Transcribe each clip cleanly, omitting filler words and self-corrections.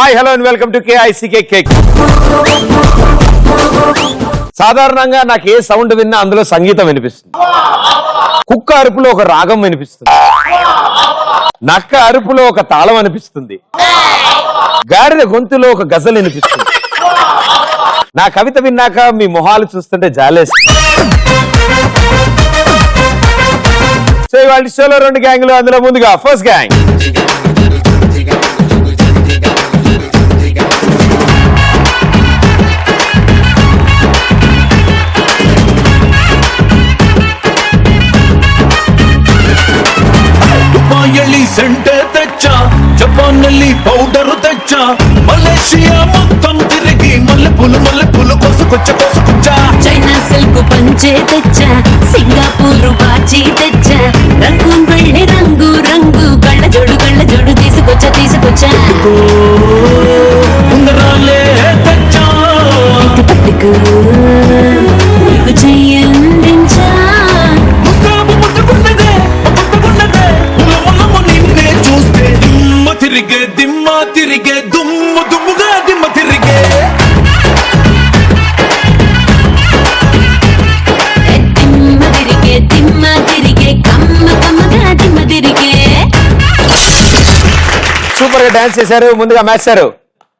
Hi hello and welcome to KICK cake. సాధారణంగా నాకు ఏ sound విన్నా అందులో సంగీతం వినిపిస్తుంది. కుక్క అరుపులో ఒక రాగం వినిపిస్తుంది, నక్క అరుపులో ఒక తాళం అనిపిస్తుంది, గాడిద గొంతులో ఒక గజల్ వినిపిస్తుంది. నా కవిత విన్నాక మీ మొహాలు చూస్తుంటే జాలేస్తుంది. సో ఇవాళ షోలో 2 గ్యాంగ్లు, అందులో ముందుగా ఫస్ట్ గ్యాంగ్. ದುಬಾಯಲ್ಲಿ ಸೆಂಟೆ ತೆಚ್ಚ, ಜಪಾನ್ನಲ್ಲಿ ಪೌಡರ್ ತೆಚ್ಚ, ಮಲೇಷಿಯಾ మొత్తం తిరిగి మల్లెపూలు కోసుకొచ్చ. చైనా సిల్క్ పంచే తెచ్చా, సింగపూర్ బాచి తెచ్చా, రంగూన్ వెళ్ళి రంగు రంగు కళ్ళ జోడు తీసుకొచ్చా ఉంగరాలే తెచ్చా, పట్టుకు నీకు చెయ్యందించా. ముట్టుకున్నదే నిన్నే చూస్తే దిమ్మ తిరిగే దుమ్ముగా దిమ్మ తిరిగే. దిమ్మ తిరిగే కమ్మగా దిమ్మ తిరిగే. సూపర్ గా డాన్స్ చేశారు. ముందుగా మ్యాచ్ చేశారు.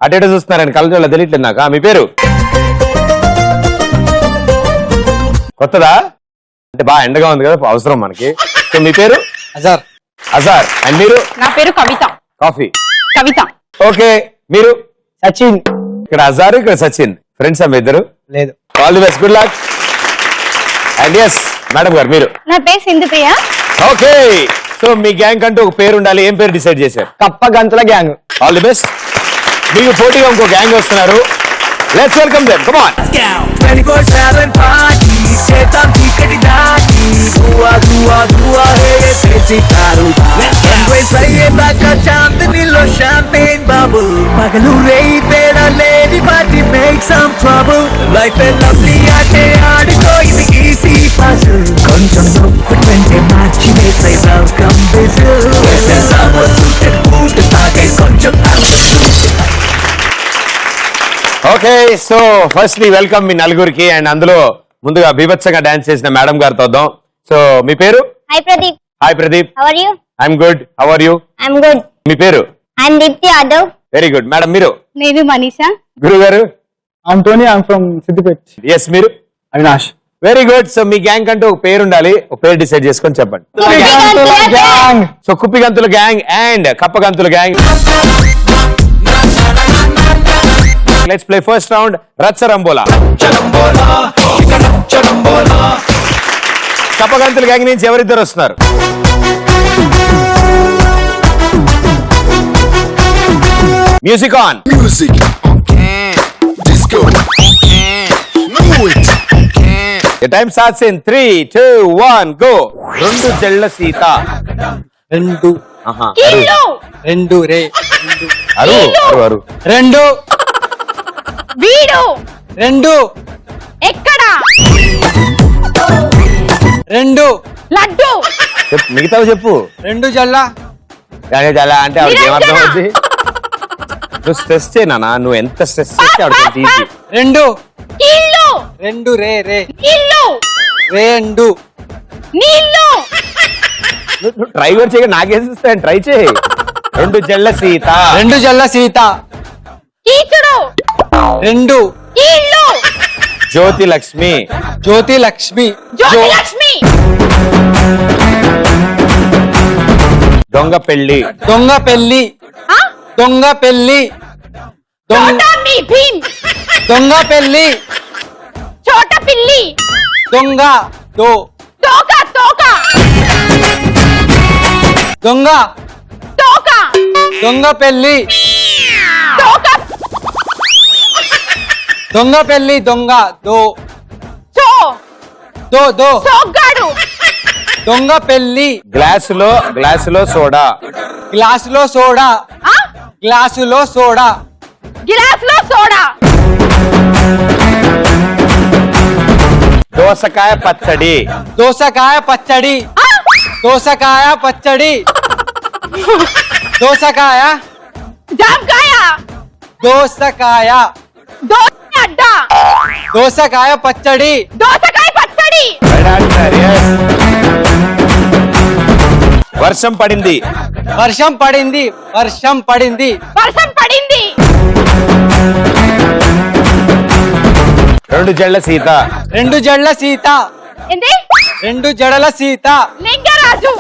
అటు ఇటు చూస్తున్నారండి, కళ్ళజోళ్ళ తెలియట్లేదు నాకు. మీ పేరు కొత్తదా అంటే బాగా ఎండగా ఉంది కదా, అవసరం మనకి. సో మీ పేరు? అజార్. అజార్. అండ్ మీరు? నా పేరు కవిత. కాఫీ. కవిత. ఓకే, మీరు? సచిన్. ఇక్కడ అజార్, ఇక్కడ సచిన్. ఫ్రెండ్స్ అమ్మ ఇద్దరు? లేదు. All the best, good luck. And yes madam గారు, మీరు? నా పేరు సింధుప్రియ. ఓకే, సో మీ గ్యాంగ్ అంటూ ఒక పేరు ఉండాలి. ఏం పేరు డిసైడ్ చేశారు? కప్ప గంతుల గ్యాంగ్. All the best. మీకు పోటీగా ఇంకో గ్యాంగ్ వస్తున్నారు. Let's welcome them. Come on. 24/7 party, చేద్దాం చీకటి దాటి, దువా హే చేసితారు. సన్రైజ్ అయ్యేదాకా చాందనీలో షాంపేన్ బబుల్, పగలు రేయి తేడా లేని party make some trouble. Life a lovely ఆటే ఆడుకో, ఇది ఈజీ పజిల్. కొంచెం నొప్పుంటే మార్చి వేసే వెల్కమ్ విజిల్. వేసేసాము సూటెడ్ బూట్ తాగే కొంచెం. ఓకే, సో ఫస్ట్లీ వెల్కమ్ మీ నలుగురికి. అండ్ అందులో ముందుగా బీభత్సంగా డాన్స్ చేసిన మేడం గారితో వద్దాం. సో మీ పేరు? Hi Pradeep. Hi Pradeep. How are you? I'm good. How are you? I'm good. మీ పేరు? I'm Deepthi Yadav. Very good. Madam మీరు? నేను మనీషా. గురు గారు? I'm Tony. I'm from Siddipet. Yes, మీరు? అవినాష్. Very good. సో మీ గ్యాంగ్ అంటూ ఒక పేరు ఉండాలి. ఒక పేరు డిసైడ్ చేసుకొని చెప్పండి. గ్యాంగ్. సో కుప్పిగంతుల గ్యాంగ్ అండ్ కప్పగంతుల gang. Let's play first round రచ్చరంబోలా. కప్పగంతుల గ్యాంగ్ నుంచి ఎవరిద్దరు వస్తున్నారు? Music on. Music. Disco. Move it. Time starts in 3, 2, 1 go. 2 జళ్ళ సీత. రెండు. ఆహా, ఇల్లు. రెండు రే. అరు అరు అరు. రెండు. వీడు. రెండు. ఎక్కడ? రెండు. లడ్డు. చెప్పు, మిగతావి చెప్పు. రెండు జల్ల. కానీ చాలా అంటే ఆవిడకి ఏమర్థం అవుద్ది? నువ్వు స్ట్రెస్ చేయనా? నువ్వు ఎంత స్ట్రెస్ చేస్తే ఆవిడకి ఈజీ. రెండు. ఇల్లు. రెండు రే రే. ఇల్లు. రెండు. నీళ్ళు. నువ్వు ట్రై కూడా చేయగా నాకేం చూస్తాను, ట్రై చేయి. 2 జళ్ళ సీత. రెండు జల్ల సీత. కీచుడు. రెండు. ఇల్లు. జ్యోతి లక్ష్మి. జ్యోతి లక్ష్మి. జ్యోతి లక్ష్మి. దొంగ పెళ్లి. దొంగ పెళ్లి. ఆ? దొంగ పెళ్లి. చోటా మీ భీమ్. దొంగ పెళ్లి. చోట పిల్లి. దొంగ. దో. తోక. దొంగ. తోక. దొంగ పెళ్లి. తోక. దొంగ పెళ్లి. దొంగ. దో. చో. దో దో. సోగ్గాడు. దొంగ పెళ్లి. గ్లాసులో సోడా. గ్లాసులో సోడా. ఆ? గ్లాసులో సోడా. గిలాస్లో సోడా. దోసకాయ పచ్చడి. దోసకాయ పచ్చడి. ఆ? దోసకాయ పచ్చడి. దోసకాయ. జామకాయ. దోసకాయ దోస అడ్డ దోసకాయ పచ్చడి దోసకాయ పచ్చడి Right answer, yes. వర్షం పడింది. వర్షం పడింది వర్షం పడింది వర్షం పడింది రెండు జళ్ళ సీత. రెండు జడల సీత ఏంది రెండు జడల సీత లింగరాజు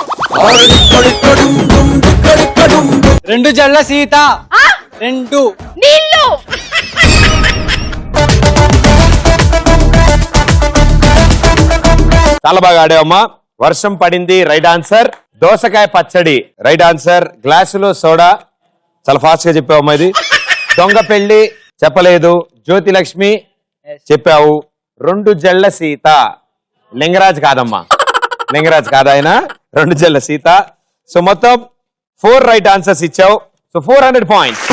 రెండు జడల సీత ఆ రెండు నీళ్ళు చాలా బాగా ఆడావమ్మా. వర్షం పడింది రైట్ ఆన్సర్. దోసకాయ పచ్చడి రైట్ ఆన్సర్. గ్లాసులో సోడా చాలా ఫాస్ట్ గా చెప్పావమ్మా ఇది. దొంగ పెళ్లి చెప్పలేదు. జ్యోతి లక్ష్మి చెప్పావు. రెండు జళ్ళ సీత లింగరాజ్ కాదమ్మా, లింగరాజ్ కాదు ఆయన. రెండు జళ్ళ సీత. సో మొత్తం 4 రైట్ ఆన్సర్స్ ఇచ్చావు. So 400 points.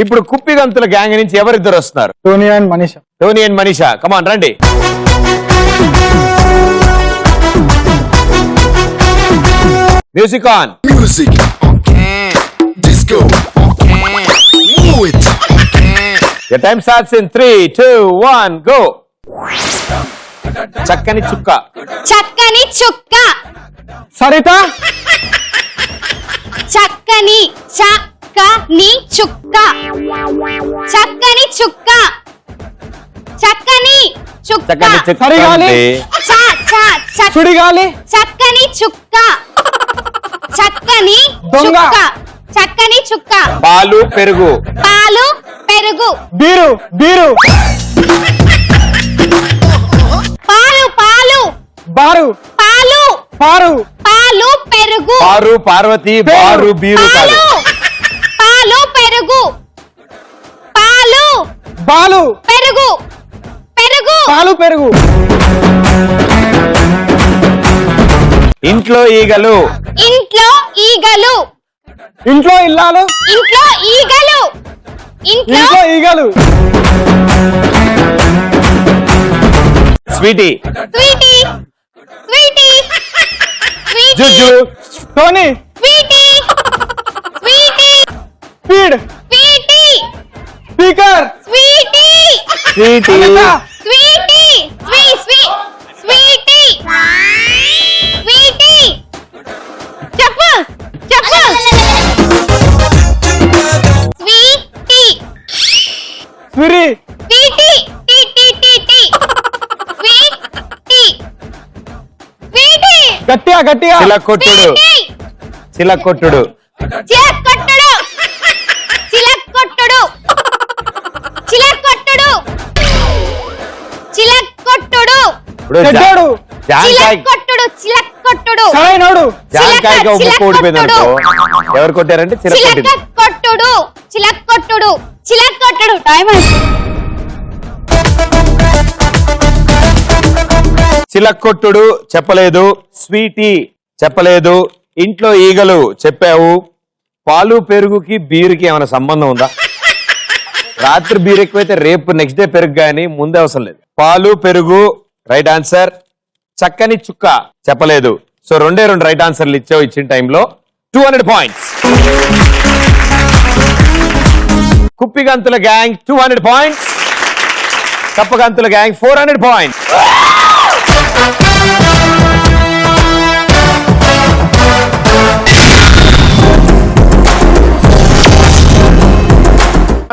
ఇప్పుడు కుప్పిగంతుల గ్యాంగ్ నుంచి ఎవరిద్దరు వస్తున్నారు? Tony and Manisha Tony and Manisha, come on రండి. Music on. Music. Disco. Move it. The time starts in 3, 2, 1, go. చక్కని చుక్క. చక్కని చుక్క సరిత చక్కని చక్కని చుక్క చక్కని చుక్క చక్కని చుక్క చక్కని చుక్క సరిగాలి. అంటే సుడిగాలి చక్కని చుక్క చక్కని దొంగ. చుక్క చక్కని చుక్క పాలు పెరుగు. పాలు పెరుగు బీరు బీరు పాలు పాలు బారు పాలు పారు పాలు పెరుగు పారు పార్వతి బారు బీరు కాదు. పాలు పాలు పెరుగు పాలు బాలు పెరుగు పెరుగు పాలు పెరుగు ఇంట్లో ఈగలు. ఇంట్లో ఈగలు ఇంట్లో ఇల్లాలు ఇంట్లో ఈగలు ఇంట్లో ఇంట్లో ఈగలు స్వీటీ. స్వీటీ స్వీటీ స్వీటీ జుజు. Tony sweetie sweetie speed sweetie speaker sweetie sweetie. Sweetie sweetie sweetie చెప్పు చెప్పు స్వీటీ స్విరి స్వీటీ టీ టీ టీ టీ స్వీటీ స్వీటీ గట్టిగా గట్టిగా చిలకొట్టుడు. చిలకొట్టుడు. చిలకొట్టుడు చిలకొట్టుడు చిలకొట్టుడు చిలకొట్టుడు ఇప్పుడు చెడ్డోడు. జాంకాయ చిలకొట్టుడు చిలకొట్టుడు సరైనోడు జాంకాయగా ఉప్పు ఓడిపోయింది అనుకో. ఎవరు కొట్టారంటే చిలకొట్టింది. చిలకొట్టుడు చిలకొట్టుడు చిలకొట్టుడు టైం చిలకొట్టుడు చెప్పలేదు. స్వీటీ చెప్పలేదు. ఇంట్లో ఈగలు చెప్పావు. పాలు పెరుగుకి బీరుకి ఏమైనా సంబంధం ఉందా? రాత్రి బీరు ఎక్కువైతే రేపు నెక్స్ట్ డే పెరుగు కానీ ముందే అవసరం లేదు. పాలు పెరుగు రైట్ ఆన్సర్. చక్కని చుక్క చెప్పలేదు. సో 2 రైట్ ఆన్సర్లు ఇచ్చావు ఇచ్చిన టైంలో. 200 పాయింట్స్. కుప్పిగంతుల గ్యాంగ్ 200 పాయింట్స్. కప్పగంతుల గ్యాంగ్ 400 పాయింట్స్.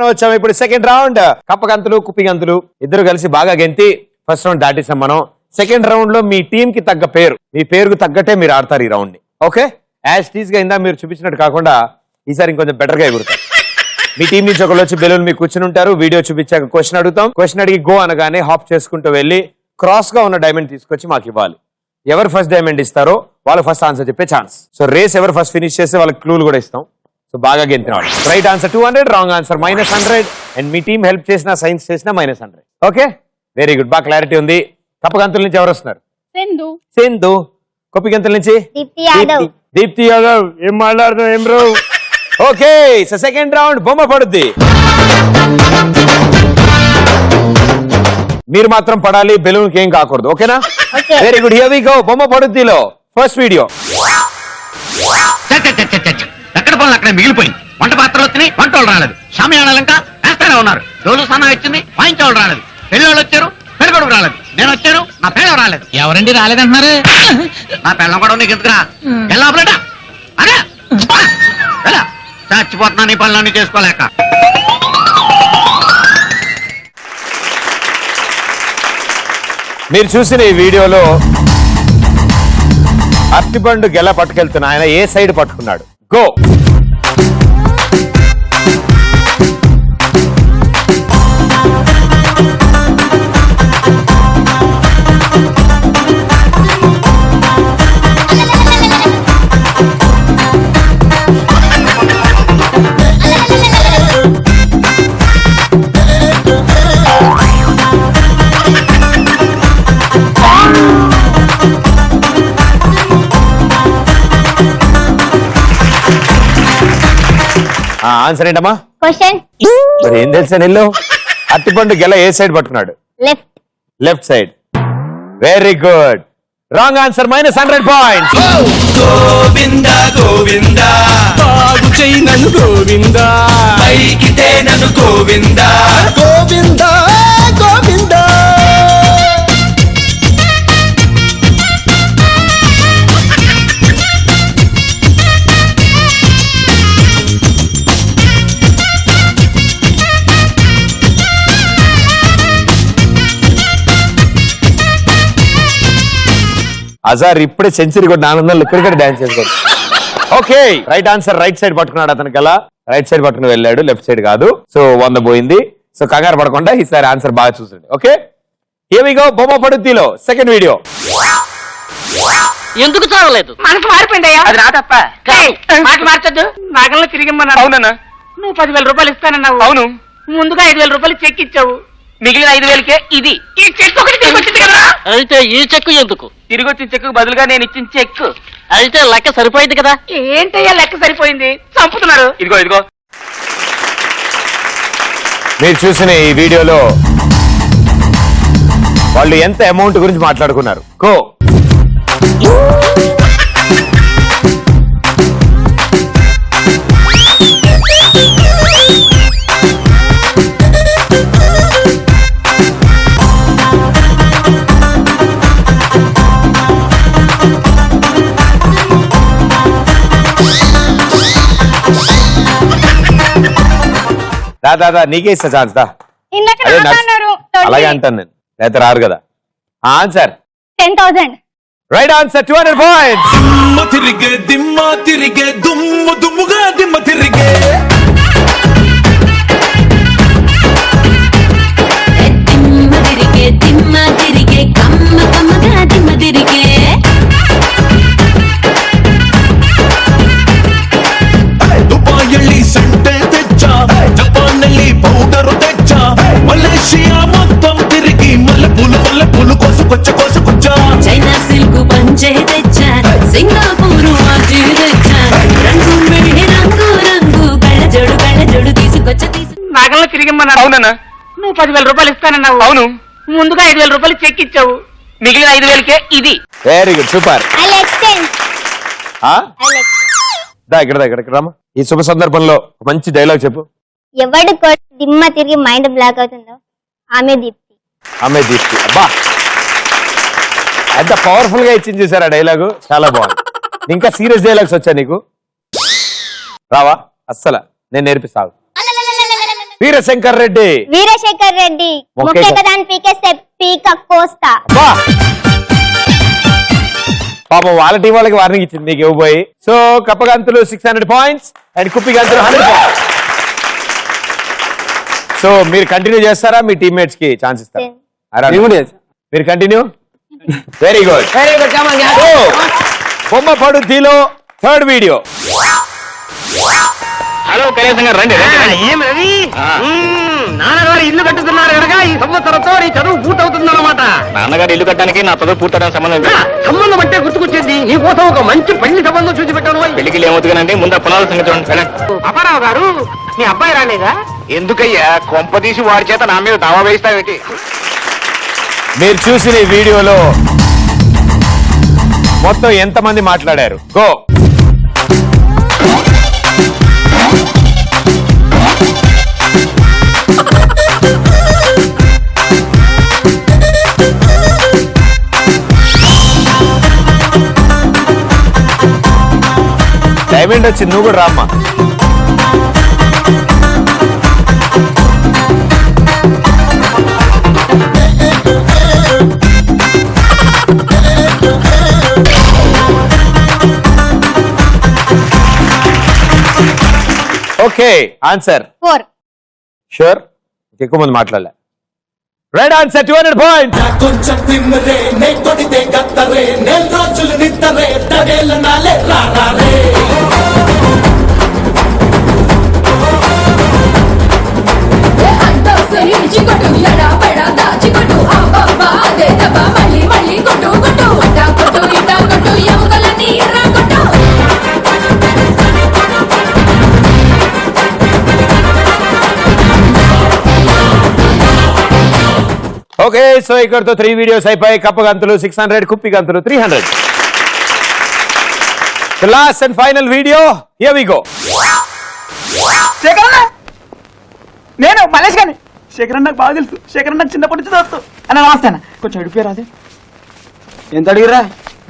వచ్చాము ఇప్పుడు సెకండ్ రౌండ్. కప్పగంతులు కుప్పిగంతులు ఇద్దరు కలిసి బాగా గెంతి ఫస్ట్ రౌండ్ దాటేసాం మనం. సెకండ్ రౌండ్ లో మీ టీం కి తగ్గ పేరు, మీ పేరుకు తగ్గట్టే మీరు ఆడతారు ఈ రౌండ్ ని. ఓకే, యాజ్ టీజ్ గా ఇందా మీరు చూపించినట్టు కాకుండా ఈసారి ఇంకొంచెం బెటర్ గా ఎగురుతారు. మీ టీం నుంచి ఒకళ్ళు వచ్చి బెలూన్ మీకు కూర్చుని ఉంటారు. వీడియో చూపించాక క్వశ్చన్ అడుగుతాం. క్వశ్చన్ అడిగి గో అనగానే హాప్ చేసుకుంటూ వెళ్ళి క్రాస్ గా ఉన్న డైమండ్ తీసుకొచ్చి మాకు ఇవ్వాలి. ఎవరు ఫస్ట్ డైమండ్ ఇస్తారో వాళ్ళు ఫస్ట్ ఆన్సర్ చెప్పే ఛాన్స్. సో రేస్ ఎవరు ఫస్ట్ ఫినిష్ చేస్తే వాళ్ళకి క్లూలు కూడా ఇస్తాం. సో బాగా గెంతిన వాళ్ళు. Right answer 200, wrong answer -100. And me team help చేసినా సైన్స్ చేసినా -100. ఓకే, వెరీ గుడ్, బాగా క్లారిటీ ఉంది. కప్పగంతుల నుంచి ఎవరు వస్తున్నారు? సింధు. కుప్పిగంతుల నుంచి దీప్తి యాదవ్. దీప్తి యాదవ్. ఏం మాట్లాడుతున్నావు ఏం bro? Okay, so second round బొమ్మ పడుద్ది. మీరు మాత్రం పడాలి, బెలూన్ కి ఏం కాకూడదు. ఓకేనా? Very good, here we go. బొమ్మ పడుద్దిలో ఫస్ట్ వీడియో. పనులు అక్కడ మిగిలిపోయింది. వంట పాత్రలు వచ్చినాయి, వంట వాళ్ళు రాలేదు. షామియానాలు ఇంకా వేస్తూనే ఉన్నారు. రోజు సన్నా వచ్చింది, వాయించేవాళ్ళు రాలేదు. పెళ్ళోళ్ళు వచ్చారు, పెళ్ళికొడుకు రాలేదు. నేను వచ్చాను, నా పెళ్ళం రాలేదు. ఎవరండి రాలేదంటున్నారు? నా పెళ్ళం కూడా నీకు ఎందుకురా? వెళ్ళాపలేట అరే ఎలా చచ్చిపోతున్నా నీ పనులన్నీ చేసుకోలేక. మీరు చూసిన ఈ వీడియోలో అరటిపండు గెల పట్టుకెళ్తున్న ఆయన ఏ సైడ్ పట్టుకున్నాడు? గో. ఆన్సర్ ఏంటమ్మా? క్వశ్చన్ మరి ఏం తెలుసా నీళ్ళు? అరటిపండు గెల ఏ సైడ్ పట్టుకున్నాడు? Left. Left side. Very good. Wrong answer, -100 points. Govinda Govinda బాగు చేయి నన్ను గోవింద పైకితే నన్ను గోవింద గోవింద గోవింద. అజార్ ఇప్పుడే సెంచరీ కూడా 400 ఇక్కడ డాన్స్ చేసుకోండి. Okay, right answer. Right side పట్టుకున్నాడు అతను గల. రైట్ సైడ్ పట్టుకుని వెళ్ళాడు, లెఫ్ట్ సైడ్ కాదు. సో 100 పోయింది. సో కంగారు పడకుండా ఈసారి ఆన్సర్ బాగా చూసండి. Okay, here we go. బొమ్మ పడుద్దిలో సెకండ్ వీడియో. ఎందుకు చావలేదు? మనసు మారిపోయిందయ్యా. అది నా తప్ప. మాట మార్చొద్దు. నాగల్లో తిరిగిమ్మన్నా. అవునన్నా. నువ్వు 10,000 రూపాయలు ఇస్తానన్నావు. అవును. ముందుగా 5,000 రూపాయలు చెక్ ఇచ్చావు. మిగిలిన 5,000కే ఇది. ఈ చెక్ ఒకటి తిరిగి వచ్చింది కదా. అయితే ఈ చెక్కు ఎందుకు? తిరిగి వచ్చిన చెక్కు బదులుగా నేను ఇచ్చిన చెక్. అయితే లెక్క సరిపోయింది కదా. ఏంటయ్యా లెక్క సరిపోయింది? చంపుతున్నారు. ఇదిగో ఇదిగో. మీరు చూసిన ఈ వీడియోలో వాళ్ళు ఎంత అమౌంట్ గురించి మాట్లాడుకున్నారు? గో. దాదా నీకే ఇస్తా ఛాన్స్ దా. ఇందాక అదే నాకు అన్నారు 20. అలాగే అంటాను నేను, లేకపోతే రారు కదా. ఆన్సర్ 10,000. Right answer, 200 points. దిమ్మ తిరిగే దుమ్ము దుమ్ముగా దిమ్మ తిరిగే. దిమ్మ తిరిగే కమ్మ కమ్మగా దిమ్మ తిరిగే. దుబాయ్ సంటే తెచ్చా, జపాన్ పౌడర్ తెచ్చా, మలేషియా మొత్తం తిరిగి మల్లెపూలు కోసుకొచ్చా. చైనా సిల్క్ పంచే తెచ్చా, సింగపూరు వాచి తెచ్చా, రంగు వెళ్ళి రంగు రంగు కళ్ళ జోడు తీసుకొచ్చ. నాగల్లో తిరిగిమ్మన్నా. అవునన్నా. నువ్వు 10,000 రూపాయలు ఇస్తానన్నావు. అవును. ముందుగా 5,000 రూపాయలు చెక్ ఇచ్చావు. మిగిలిన 5,000కే ఇది. Very good, super. ఇక్కడ రామా. ఈ శుభ సందర్భంలో మంచి డైలాగ్ చెప్పు. ఎవడు దిమ్మ తిరిగి మైండ్ బ్లాక్ అవుతుందో ఆమె దీప్తి. ఆమె దీప్తి. అబ్బా, ఎంత పవర్ఫుల్ గా ఇచ్చింది చూసారు ఆ డైలాగు. చాలా బాగుంది. ఇంకా సీరియస్ డైలాగ్స్ వచ్చా నీకు? రావా? అస్సలు నేను నేర్పిస్తాను. వీరశంకర్ రెడ్డి. ముఖ్య కదా అని పీకేస్తే పీక కోస్తా. పాపం వాళ్ళ టీం వాళ్ళకి వార్నింగ్ ఇచ్చింది, నీకు ఇవ్వబోయి. సో కప్పగంతులు 600 పాయింట్స్ అండ్ కుప్పి గంతులు 100 పాయింట్స్. సో మీరు కంటిన్యూ చేస్తారా? మీ టీమ్మేట్స్ కి ఛాన్స్ ఇస్తారా? మీరు కంటిన్యూ. Very good. బొమ్మ పడుద్దిలో థర్డ్ వీడియో. హలో కైలాసం గారు, రండి. ఏం రవి, నాన్నగారు ఇల్లు కట్టుతున్నారు కనుక ఈ సంవత్సరంతో నీ చదువు పూర్తవుతుందన్నమాట. నాన్నగారు ఇల్లు కట్టడానికి నా చదువు పూర్తవడానికి సంబంధం సంబంధం అంటే గుర్తుకొచ్చింది. నీ కోసం ఒక మంచి పెళ్లి సంబంధం చూసి పెట్టాను. పెళ్లికి ఏమవుతుందండి, ముందు పునాల సంగతి చూడండి. అప్పారావు గారు, మీ అబ్బాయి రాలేదా? ఎందుకయ్యా కొంపదీసి వాడి చేత నా మీద దావా వేస్తావేంటి? మీరు చూసిన ఈ వీడియోలో మొత్తం ఎంతమంది మాట్లాడారు? గో. టైం ఏంటి వచ్చింది, నువ్వు కూడా రామ్మా. Okay answer 4. షూర్, ఎక్కువ మంది మాట్లాడలే. Right answer 200 points. కొంచెం తిమ్మరే నే కొడితే గత్తరే నెల రోజులు నిద్దరే తడేల నాలే రారే ఓకే, సో ఇక్కడతో 3 వీడియోస్ అయిపోయి. కప్ప గంతులు 600, కుప్పి గంతులు 300. The last and final video, here we go. శేఖరన్న, నేను మలేష్ గాని. శేఖరన్న నాకు బాగా తెలుసు. శేఖరన్న చిన్నప్పటి నుంచి దోస్తు. అన్న నమస్తే అన్న. కొంచెం అడిగిపోయారు అదే. ఎంత అడిగిరా?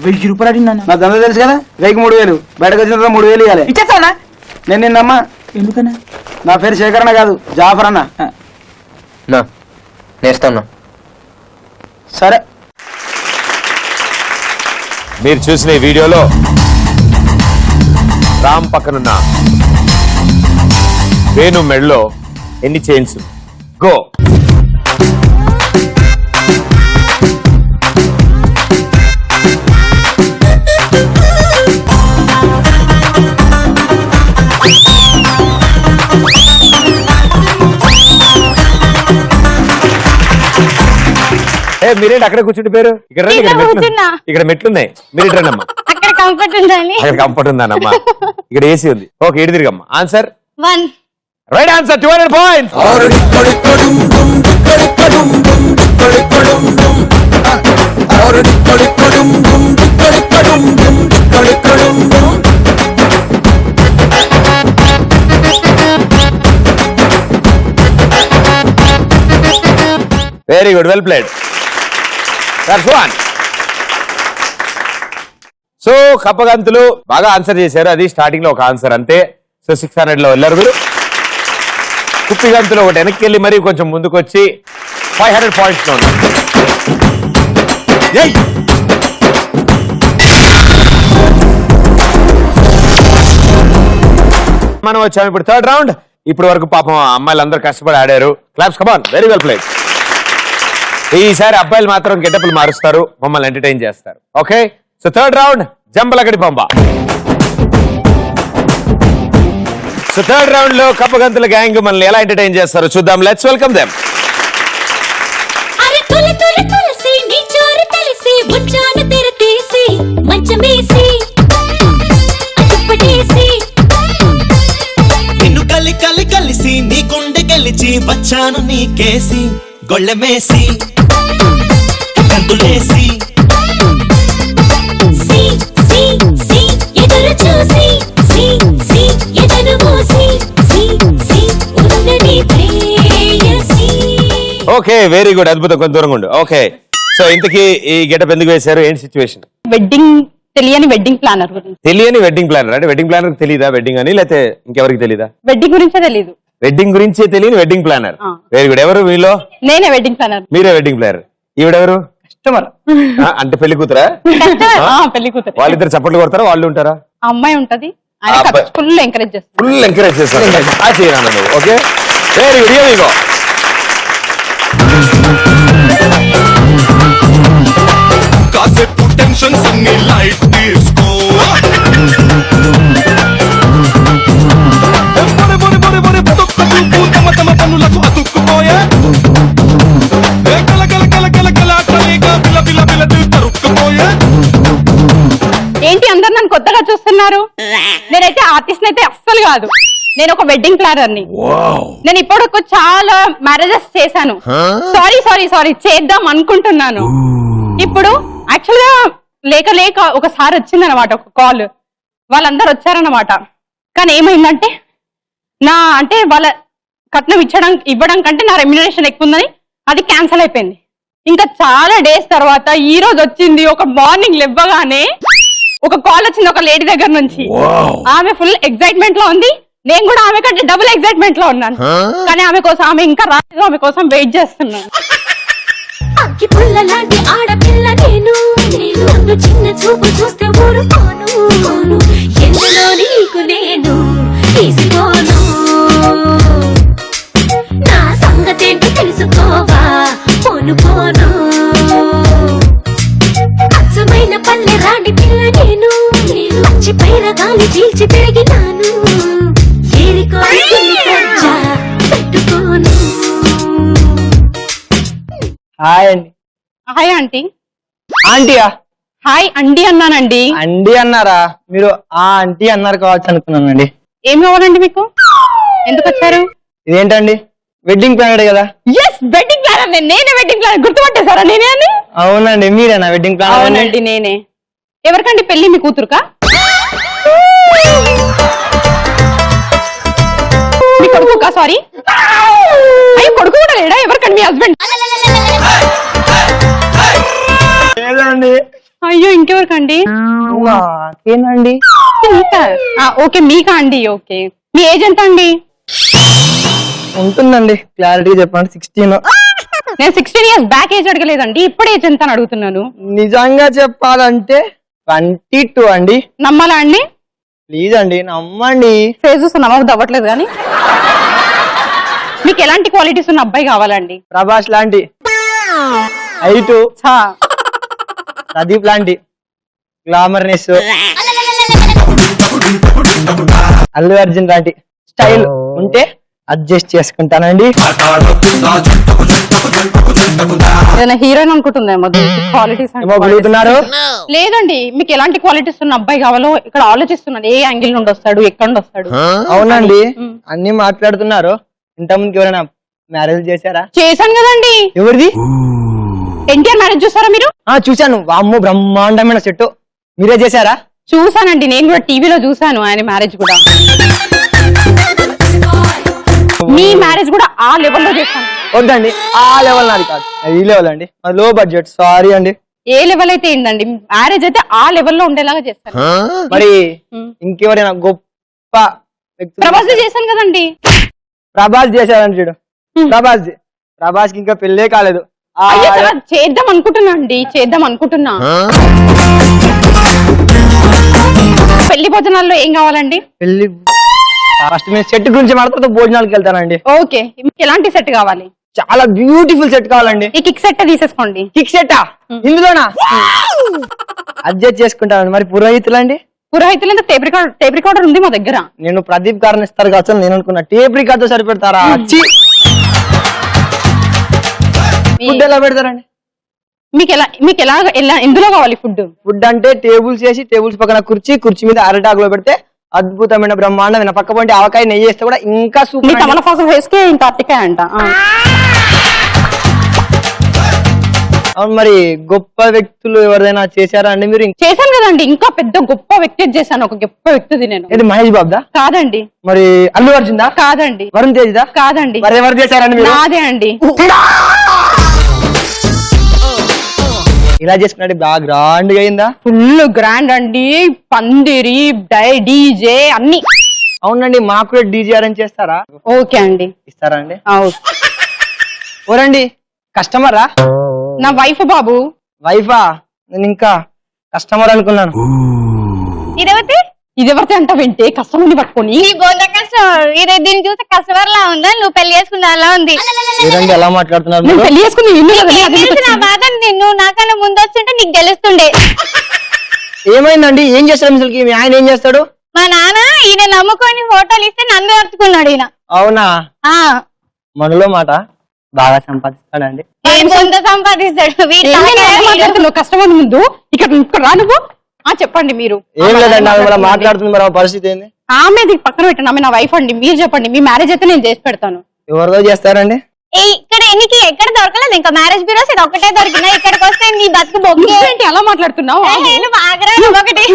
1000 రూపాయలు అడిగినా నా దందా తెలుసు కదా, 3000 బయటకు వచ్చిన 3000 ఇవ్వాలి. ఇచ్చేస్తానా? నేను నిన్నమ్మా. ఎందుకన్నా? నా పేరు శేఖరన్న కాదు, జాఫర్ అన్న. నేస్తాను. సరే, మీరు చూసిన ఈ వీడియోలో రామ్ పక్కనున్న వేణు మెడలో ఎన్ని చైన్స్? గో. మీరేంటి అక్కడ కూర్చుంటే పేరు? ఇక్కడ రండి, ఇక్కడ మెట్లు, ఇక్కడ మెట్లున్నాయి. మీరు ఇటు రండి అమ్మా. అక్కడ కంఫర్ట్ ఉండాలి. అక్కడ కంఫర్ట్ ఉందానమ్మా, ఇక్కడ ఏసీ ఉంది. ఓకే, ఇటు తిరిగమ్మా. Answer 1. Right answer 200 points. Very good, well played. That's one. So కప్పగంతులు బాగా ఆన్సర్ చేశారు. అది స్టార్టింగ్ లో ఒక ఆన్సర్ అంతే. సో 600 లో వెళ్ళారు మీరు. కుప్పి గంతులు ఒకటి వెనక్కి వెళ్ళి మరి కొంచెం ముందుకు వచ్చి 500 పాయింట్స్ లో ఉన్నారు. మనం వచ్చాము ఇప్పుడు 3rd రౌండ్. ఇప్పుడు వరకు పాపం అమ్మాయిలు అందరూ కష్టపడి ఆడారు. Claps, come on, very well played. ఈసారి అబ్బాయిలు మాత్రం గెటప్లు మారుస్తారు, మమ్మల్ని ఎంటర్టైన్ చేస్తారు. Okay, so 3rd round జంబలగడి Pamba. So 3rd round లో కప్పగంతుల గ్యాంగ్ మనల్ని ఎలా ఎంటర్టైన్ చేస్తారో చూద్దాం. Let's welcome them. నిన్ను కలి కలి కలిసి నీ గుండె గెలిచి వచ్చాను నీ కేసి గొళ్ళెమేసి కందులేసి ఓకే, వెరీ గుడ్, అద్భుతం. కొంత దూరంగా ఉండు. ఓకే, సో ఇంతకీ ఈ గెటప్ ఎందుకు వేశారు? ఏంటి సిచ్యువేషన్? వెడ్డింగ్ తెలియని వెడ్డింగ్ ప్లానర్ గురించి. తెలియని వెడ్డింగ్ ప్లానర్ అంటే వెడ్డింగ్ ప్లానర్ తెలీదా వెడ్డింగ్ అని, లేకపోతే ఇంకెవరికి తెలీదా? వెడ్డింగ్ గురించే తెలీదు. వెడ్డింగ్ గురించే తెలియని వెడ్డింగ్ ప్లానర్. Very good. ఎవరు వీళ్ళు? నేనే వెడ్డింగ్ ప్లానర్. మీరే వెడ్డింగ్ ప్లానర్. ఈవిడెవరు? కస్టమర్. అంటే పెళ్లి కూతురా? పెళ్లి కూతురు. వాళ్ళిద్దరు చప్పట్లు కొడతారా? వాళ్ళు ఉంటారా? అమ్మాయి ఉంటది, ఫుల్ ఎంకరేజ్ చేస్తారు. ఫుల్ ఎంకరేజ్ చేస్తారు. చేయనా నువ్వు? Okay, very good. Here we go. కాసేపు టెన్షన్స్ అన్ని లైట్ తీసుకో తమ తమ పనులకు అతుక్కుపోయే కల కల కల కల కల కలగా పిల్ల పిల్ల పిల్ల తరుక్కుపోయే. ఏంటి అందరు నన్ను కొత్తగా చూస్తున్నారు? నేనైతే ఆర్టిస్ట్ అయితే అస్సలు కాదు. నేను ఒక వెడ్డింగ్ ప్లానర్ ని. నేను ఇప్పుడు చాలా మ్యారేజెస్ చేశాను. సారీ చేద్దాం అనుకుంటున్నాను. ఇప్పుడు యాక్చువల్ గా లేక లేక ఒకసారి వచ్చిందనమాట ఒక కాల్. వాళ్ళందరూ వచ్చారనమాట. కానీ ఏమైందంటే అంటే వాళ్ళ కట్నం ఇవ్వడం కంటే నా రెమ్యునరేషన్ ఎక్కువ ఉందని అది క్యాన్సిల్ అయిపోయింది. ఇంకా చాలా డేస్ తర్వాత ఈ రోజు వచ్చింది. ఒక మార్నింగ్ లేవగానే ఒక కాల్ వచ్చింది ఒక లేడీ దగ్గర నుంచి. ఆమె ఫుల్ ఎక్సైట్మెంట్ లో ఉంది, నేను కూడా ఆమె కంటే డబుల్ ఎక్సైట్మెంట్ లో ఉన్నాను. కానీ ఆమె కోసం ఆమె ఇంకా రాలేదు, ఆమె కోసం వెయిట్ చేస్తున్నాను. అక్కి పుల్ల లాంటి ఆడపిల్ల నేను, నన్ను చిన్న చూపు చూస్తే ఊరుకోను, ఎందులో నీకు నేను తీసుకోను, నా సంగతేంటో తెలుసుకోవా పోను పోను, అచ్చమైన పల్లె రాండి పిల్ల నేను, మంచి పైన గాలి చీల్చి పెరిగినాను, ఏరికోని పెట్టుకోను. హాయ్ అండి. Hi aunty. ఆంటీయా? హాయ్ అండి అన్నానండి. అండి అన్నారా? మీరు ఆ ఆంటీ అన్నారు కావచ్చు అనుకున్నానండి. ఏం కావాలండి మీకు? ఎందుకు వచ్చారు? ఇదేంటండి వెడ్డింగ్ ప్లాన్ కదా? Yes, wedding plan. నేనే వెడ్డింగ్ ప్లాన్. గుర్తుపట్టేశారా? నేనే అని. అవునండి, మీరేనా వెడ్డింగ్ ప్లాన్? అవునండి నేనే. ఎవరికండి పెళ్లి? మీ కూతురుకా? మీ కొడుకుకా? సారీ, అయ్యో కొడుకు కూడా లేడా? ఎవరికండి? మీ హస్బెండ్? లేదండి. అయ్యో ఇంకెవరికండి? నాకేనండి. మీకా? ఓకే మీకా అండి. ఓకే, మీ ఏజ్ ఎంత అండి? ఉంటుందండి, క్లారిటీ చెప్పండి. 16. నేను 16 years బ్యాక్ ఏజ్ అడగలేదండి, ఇప్పుడు ఏజ్ ఎంత అని అడుగుతున్నాను. నిజంగా చెప్పాలంటే 22 అండి. నమ్మాలా అండి? ప్లీజ్ అండి నమ్మండి. ఫేస్ చూస్తే నమ్మబుద్ధి అవ్వట్లేదు కానీ. మీకు ఎలాంటి క్వాలిటీస్ ఉన్న అబ్బాయి కావాలండి? ప్రభాస్ లాంటి హైట్, ఛా, ప్రదీప్ లాంటి గ్లామర్నెస్, అల్లు అర్జున్ లాంటి స్టైల్ ఉంటే అడ్జస్ట్ చేసుకుంటానండి. ఏదైనా హీరోయిన్ అనుకుంటుందేమో క్వాలిటీస్ ఏమో గెలుగుతున్నారు. లేదండి, మీకు ఎలాంటి క్వాలిటీస్ ఉన్న అబ్బాయి కావాలో ఇక్కడ ఆలోచిస్తున్నాను. ఏ యాంగిల్ నుండి వస్తాడు, ఎక్కడ నుండి వస్తాడు? అవునండి, అన్ని మాట్లాడుతున్నారు. ఇంతకుముందుకు ఎవరైనా మ్యారేజ్ చేశారా? చేశాను కదండి. ఎవరిది? ఎన్టీఆర్ మ్యారేజ్ చూసారా మీరు? చూశాను. వామ్మో బ్రహ్మాండమైన సెట్. మీరే చేశారా? చూసానండి, నేను కూడా టీవీలో చూసాను ఆయన మ్యారేజ్ కూడా. మీ మ్యారేజ్ కూడా ఆ లెవెల్లో చేశాను. వద్దండి, ఆ లెవెల్ నాది కాదు, ఈ లెవెల్ అండి. లో బడ్జెట్, సారీ అండి. ఏ లెవెల్ అయితే ఏంటండి, మ్యారేజ్ అయితే ఆ లెవెల్లో ఉండేలాగా చేస్తాను. మరి ఇంకెవరైనా గొప్ప వ్యక్తులు? ప్రభాస్ చేశాను కదండి. ప్రభాస్ చేశారండి చూడు. ప్రభాస్ కి ఇంకా పెళ్ళే కాలేదు. చేద్దాం అనుకుంటున్నా అండి, చేద్దాం అనుకుంటున్నా. పెళ్లి భోజనాల్లో ఏం కావాలండి? పెళ్లి ఫస్ట్ మేము సెట్ గురించి మాట్లాడుతూ భోజనాలకు వెళ్తానండి. ఓకే, మీకు ఎలాంటి సెట్ కావాలి? చాలా బ్యూటిఫుల్ సెట్ కావాలండి. ఈ కిక్ సెట్ తీసేసుకోండి. కిక్ సెట్టా? ఇందులోనా? అడ్జస్ట్ చేసుకుంటానండి. మరి పురోహితులండి? పురోహితులు టేప్ రికార్డర్ ఉంది మా దగ్గర. నేను ప్రదీప్ గారిని ఇస్తారు కావచ్చు నేను అనుకున్నా. టేప్ రికార్డ్ తో సరిపెడతారా? ఫుడ్ ఎలా పెడతారండి? మీకు ఎలా ఎందులో కావాలి ఫుడ్? ఫుడ్ అంటే టేబుల్స్ వేసి, టేబుల్స్ పక్కన కుర్చీ మీద అరటాకులో పెడితే అద్భుతమైన బ్రహ్మాండమైన, పక్క పంటి ఆవకాయ నెయ్యి వేస్తే కూడా ఇంకా సూపర్. తమలపాకు వేసుకే ఇంకా అట్టికాయ అంట. అవును, మరి గొప్ప వ్యక్తులు ఎవరైనా చేశారా అండి మీరు? చేశాను కదండి, ఇంకా పెద్ద గొప్ప వ్యక్తి చేశాను. ఒక గొప్ప వ్యక్తిది నేను. ఇది మహేష్ బాబుదా? కాదండి. మరి అల్లు అర్జున్ దా? కాదండి. వరుణ్ తేజ్ దా? కాదండి. మరి ఎవరు చేశారండి మీరు? నాదే అండి. ఇలా చేసుకున్నట్టు బాగా గ్రాండ్ గా అయిందా? ఫుల్ గ్రాండ్ అండి, పందిరి, డీజే అన్ని. అవునండి, మాకు కూడా డీజే అరేంజ్ చేస్తారా? ఓకే అండి. ఇస్తారా అండి? ఓరండి, కస్టమరా? నా వైఫ్ బాబు. వైఫా? నేను ఇంకా కస్టమర్ అనుకున్నాను. ఇది ఎవరితే అంట వింటే కస్టమర్ని పట్టుకొని దీన్ని చూస్తే కస్టమర్ లా ఉందా? నువ్వు పెళ్లి చేసుకున్నా అలా ఉంది. మీరండి ఎలా మాట్లాడుతున్నారు? నేను పెళ్లి చేసుకుని నా బాధ నువ్వు నాకన్నా ముందు వస్తుంటే నీకు తెలుస్తుండే. ఏమైందండి? ఏం చేస్తాడు అసలుకి? మీ ఆయన ఏం చేస్తాడు? మా నాన్న ఈయన నమ్ముకొని ఫోటోలు ఇస్తే నన్ను అడుచుకున్నాడు ఈయన. అవునా? మనలో మాట బాగా సంపాదిస్తాడండి. ఏం సొంత సంపాదిస్తాడు? కస్టమర్ ముందు ఇక్కడ రా నువ్వు. చెప్పండి మీరు. ఏం లేదండి, ఆమె మాట్లాడుతుంది. మరి పరిస్థితి ఏంది? ఆమెది పక్కన పెట్టండి, ఆమె నా వైఫ్ అండి. మీరు చెప్పండి, మీ మ్యారేజ్ అయితే నేను చేసి పెడతాను. ఎవరిదో చేస్తారండి? ఇక్కడ ఎక్కడ దొరకలేదు ఇంకా మ్యారేజ్ బ్యూరోస్, ఇది ఒక్కటే దొరికినా. ఇక్కడికి వస్తే నీ బతుకు బొగ్గు. ఏంటి అలా మాట్లాడుతున్నావు? ఒకటి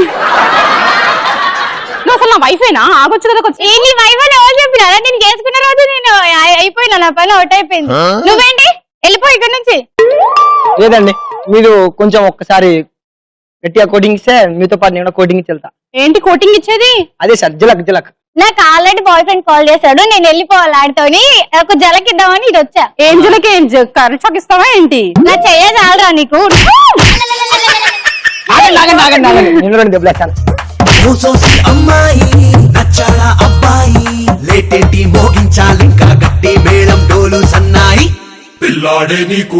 నువ్వు అసలు నా వైఫేనా? ఆగొచ్చు కదా. నీ వైఫ్ అని ఎవరు చెప్పినారా? నేను చేసుకున్న రోజు నేను అయిపోయినా, నా పని ఒకటి అయిపోయింది. నువ్వేంటి వెళ్ళిపో ఇక్కడ నుంచి. లేదండి, మీరు కొంచెం ఒక్కసారి గట్టిగా కోటింగ్ ఇస్తే మీతో పాటు నేను కూడా కోటింగ్ ఇచ్చి వెళ్తా. ఏంటి కోటింగ్ ఇచ్చేది? అదే సార్ జలక్ జలక్. నాకు ఆల్రెడీ బాయ్ ఫ్రెండ్ కాల్ చేశాడు, నేను వెళ్ళిపోవాలి ఆడితోని, ఒక జలకిద్దామని ఇది వచ్చా. ఏం జలకి ఏం కరెంట్ షాక్ ఇస్తావా ఏంటి? నా చెయ్య చాలరా నీకు. నేను రెండు దెబ్బలేస్తాను. చూసోసి అమ్మాయి నచ్చాడా అబ్బాయి లేటేంటి మోగించాలింకా గట్టి మేళం డోలు సన్నాయి పిల్లాడే నీకు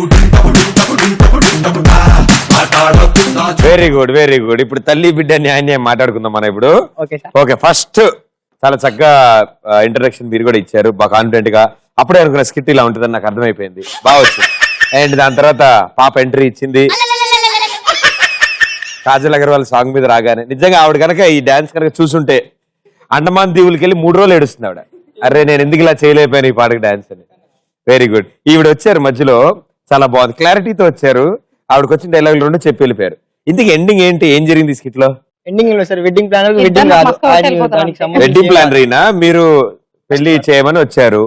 వెరీ గుడ్ వెరీ గుడ్. ఇప్పుడు తల్లి బిడ్డ న్యాయం మాట్లాడుకుందాం మనం ఇప్పుడు. Okay sir. ఓకే, ఫస్ట్ చాలా చక్కగా ఇంట్రడక్షన్ మీరు కూడా ఇచ్చారు, బాగా కాన్ఫిడెంట్ గా. అప్పుడే అనుకున్న స్కిట్ ఇలా ఉంటుందని నాకు అర్థమైపోయింది, బాగా వచ్చింది. అండ్ దాని తర్వాత పాప ఎంట్రీ ఇచ్చింది కాజల్ అగర్వాల్ సాంగ్ మీద రాగానే. నిజంగా ఆవిడ కనుక ఈ డాన్స్ కనుక చూసుంటే అండమాన్ దీవులకి వెళ్ళి 3 రోజులు ఏడుస్తుంది ఆవిడ. అరే నేను ఎందుకు ఇలా చేయలేకపోయాను ఈ పాటకి డాన్స్ అని. Very good. ఈవిడ వచ్చారు మధ్యలో, చాలా బాగుంది, క్లారిటీతో వచ్చారు. ఆవిడకి వచ్చిన డైలాగులు 2 చెప్పి వెళ్ళిపోయారు. ఇందుకు ఎండింగ్ ఏంటి, ఏం జరిగింది స్కిట్ లో? ఎండింగ్ లో సార్ వెడ్డింగ్ ప్లాన్, వెడ్డింగ్ కాదు, వెడ్డింగ్ ప్లాన్ రీనా మీరు పెళ్లి చేయమని వచ్చారు.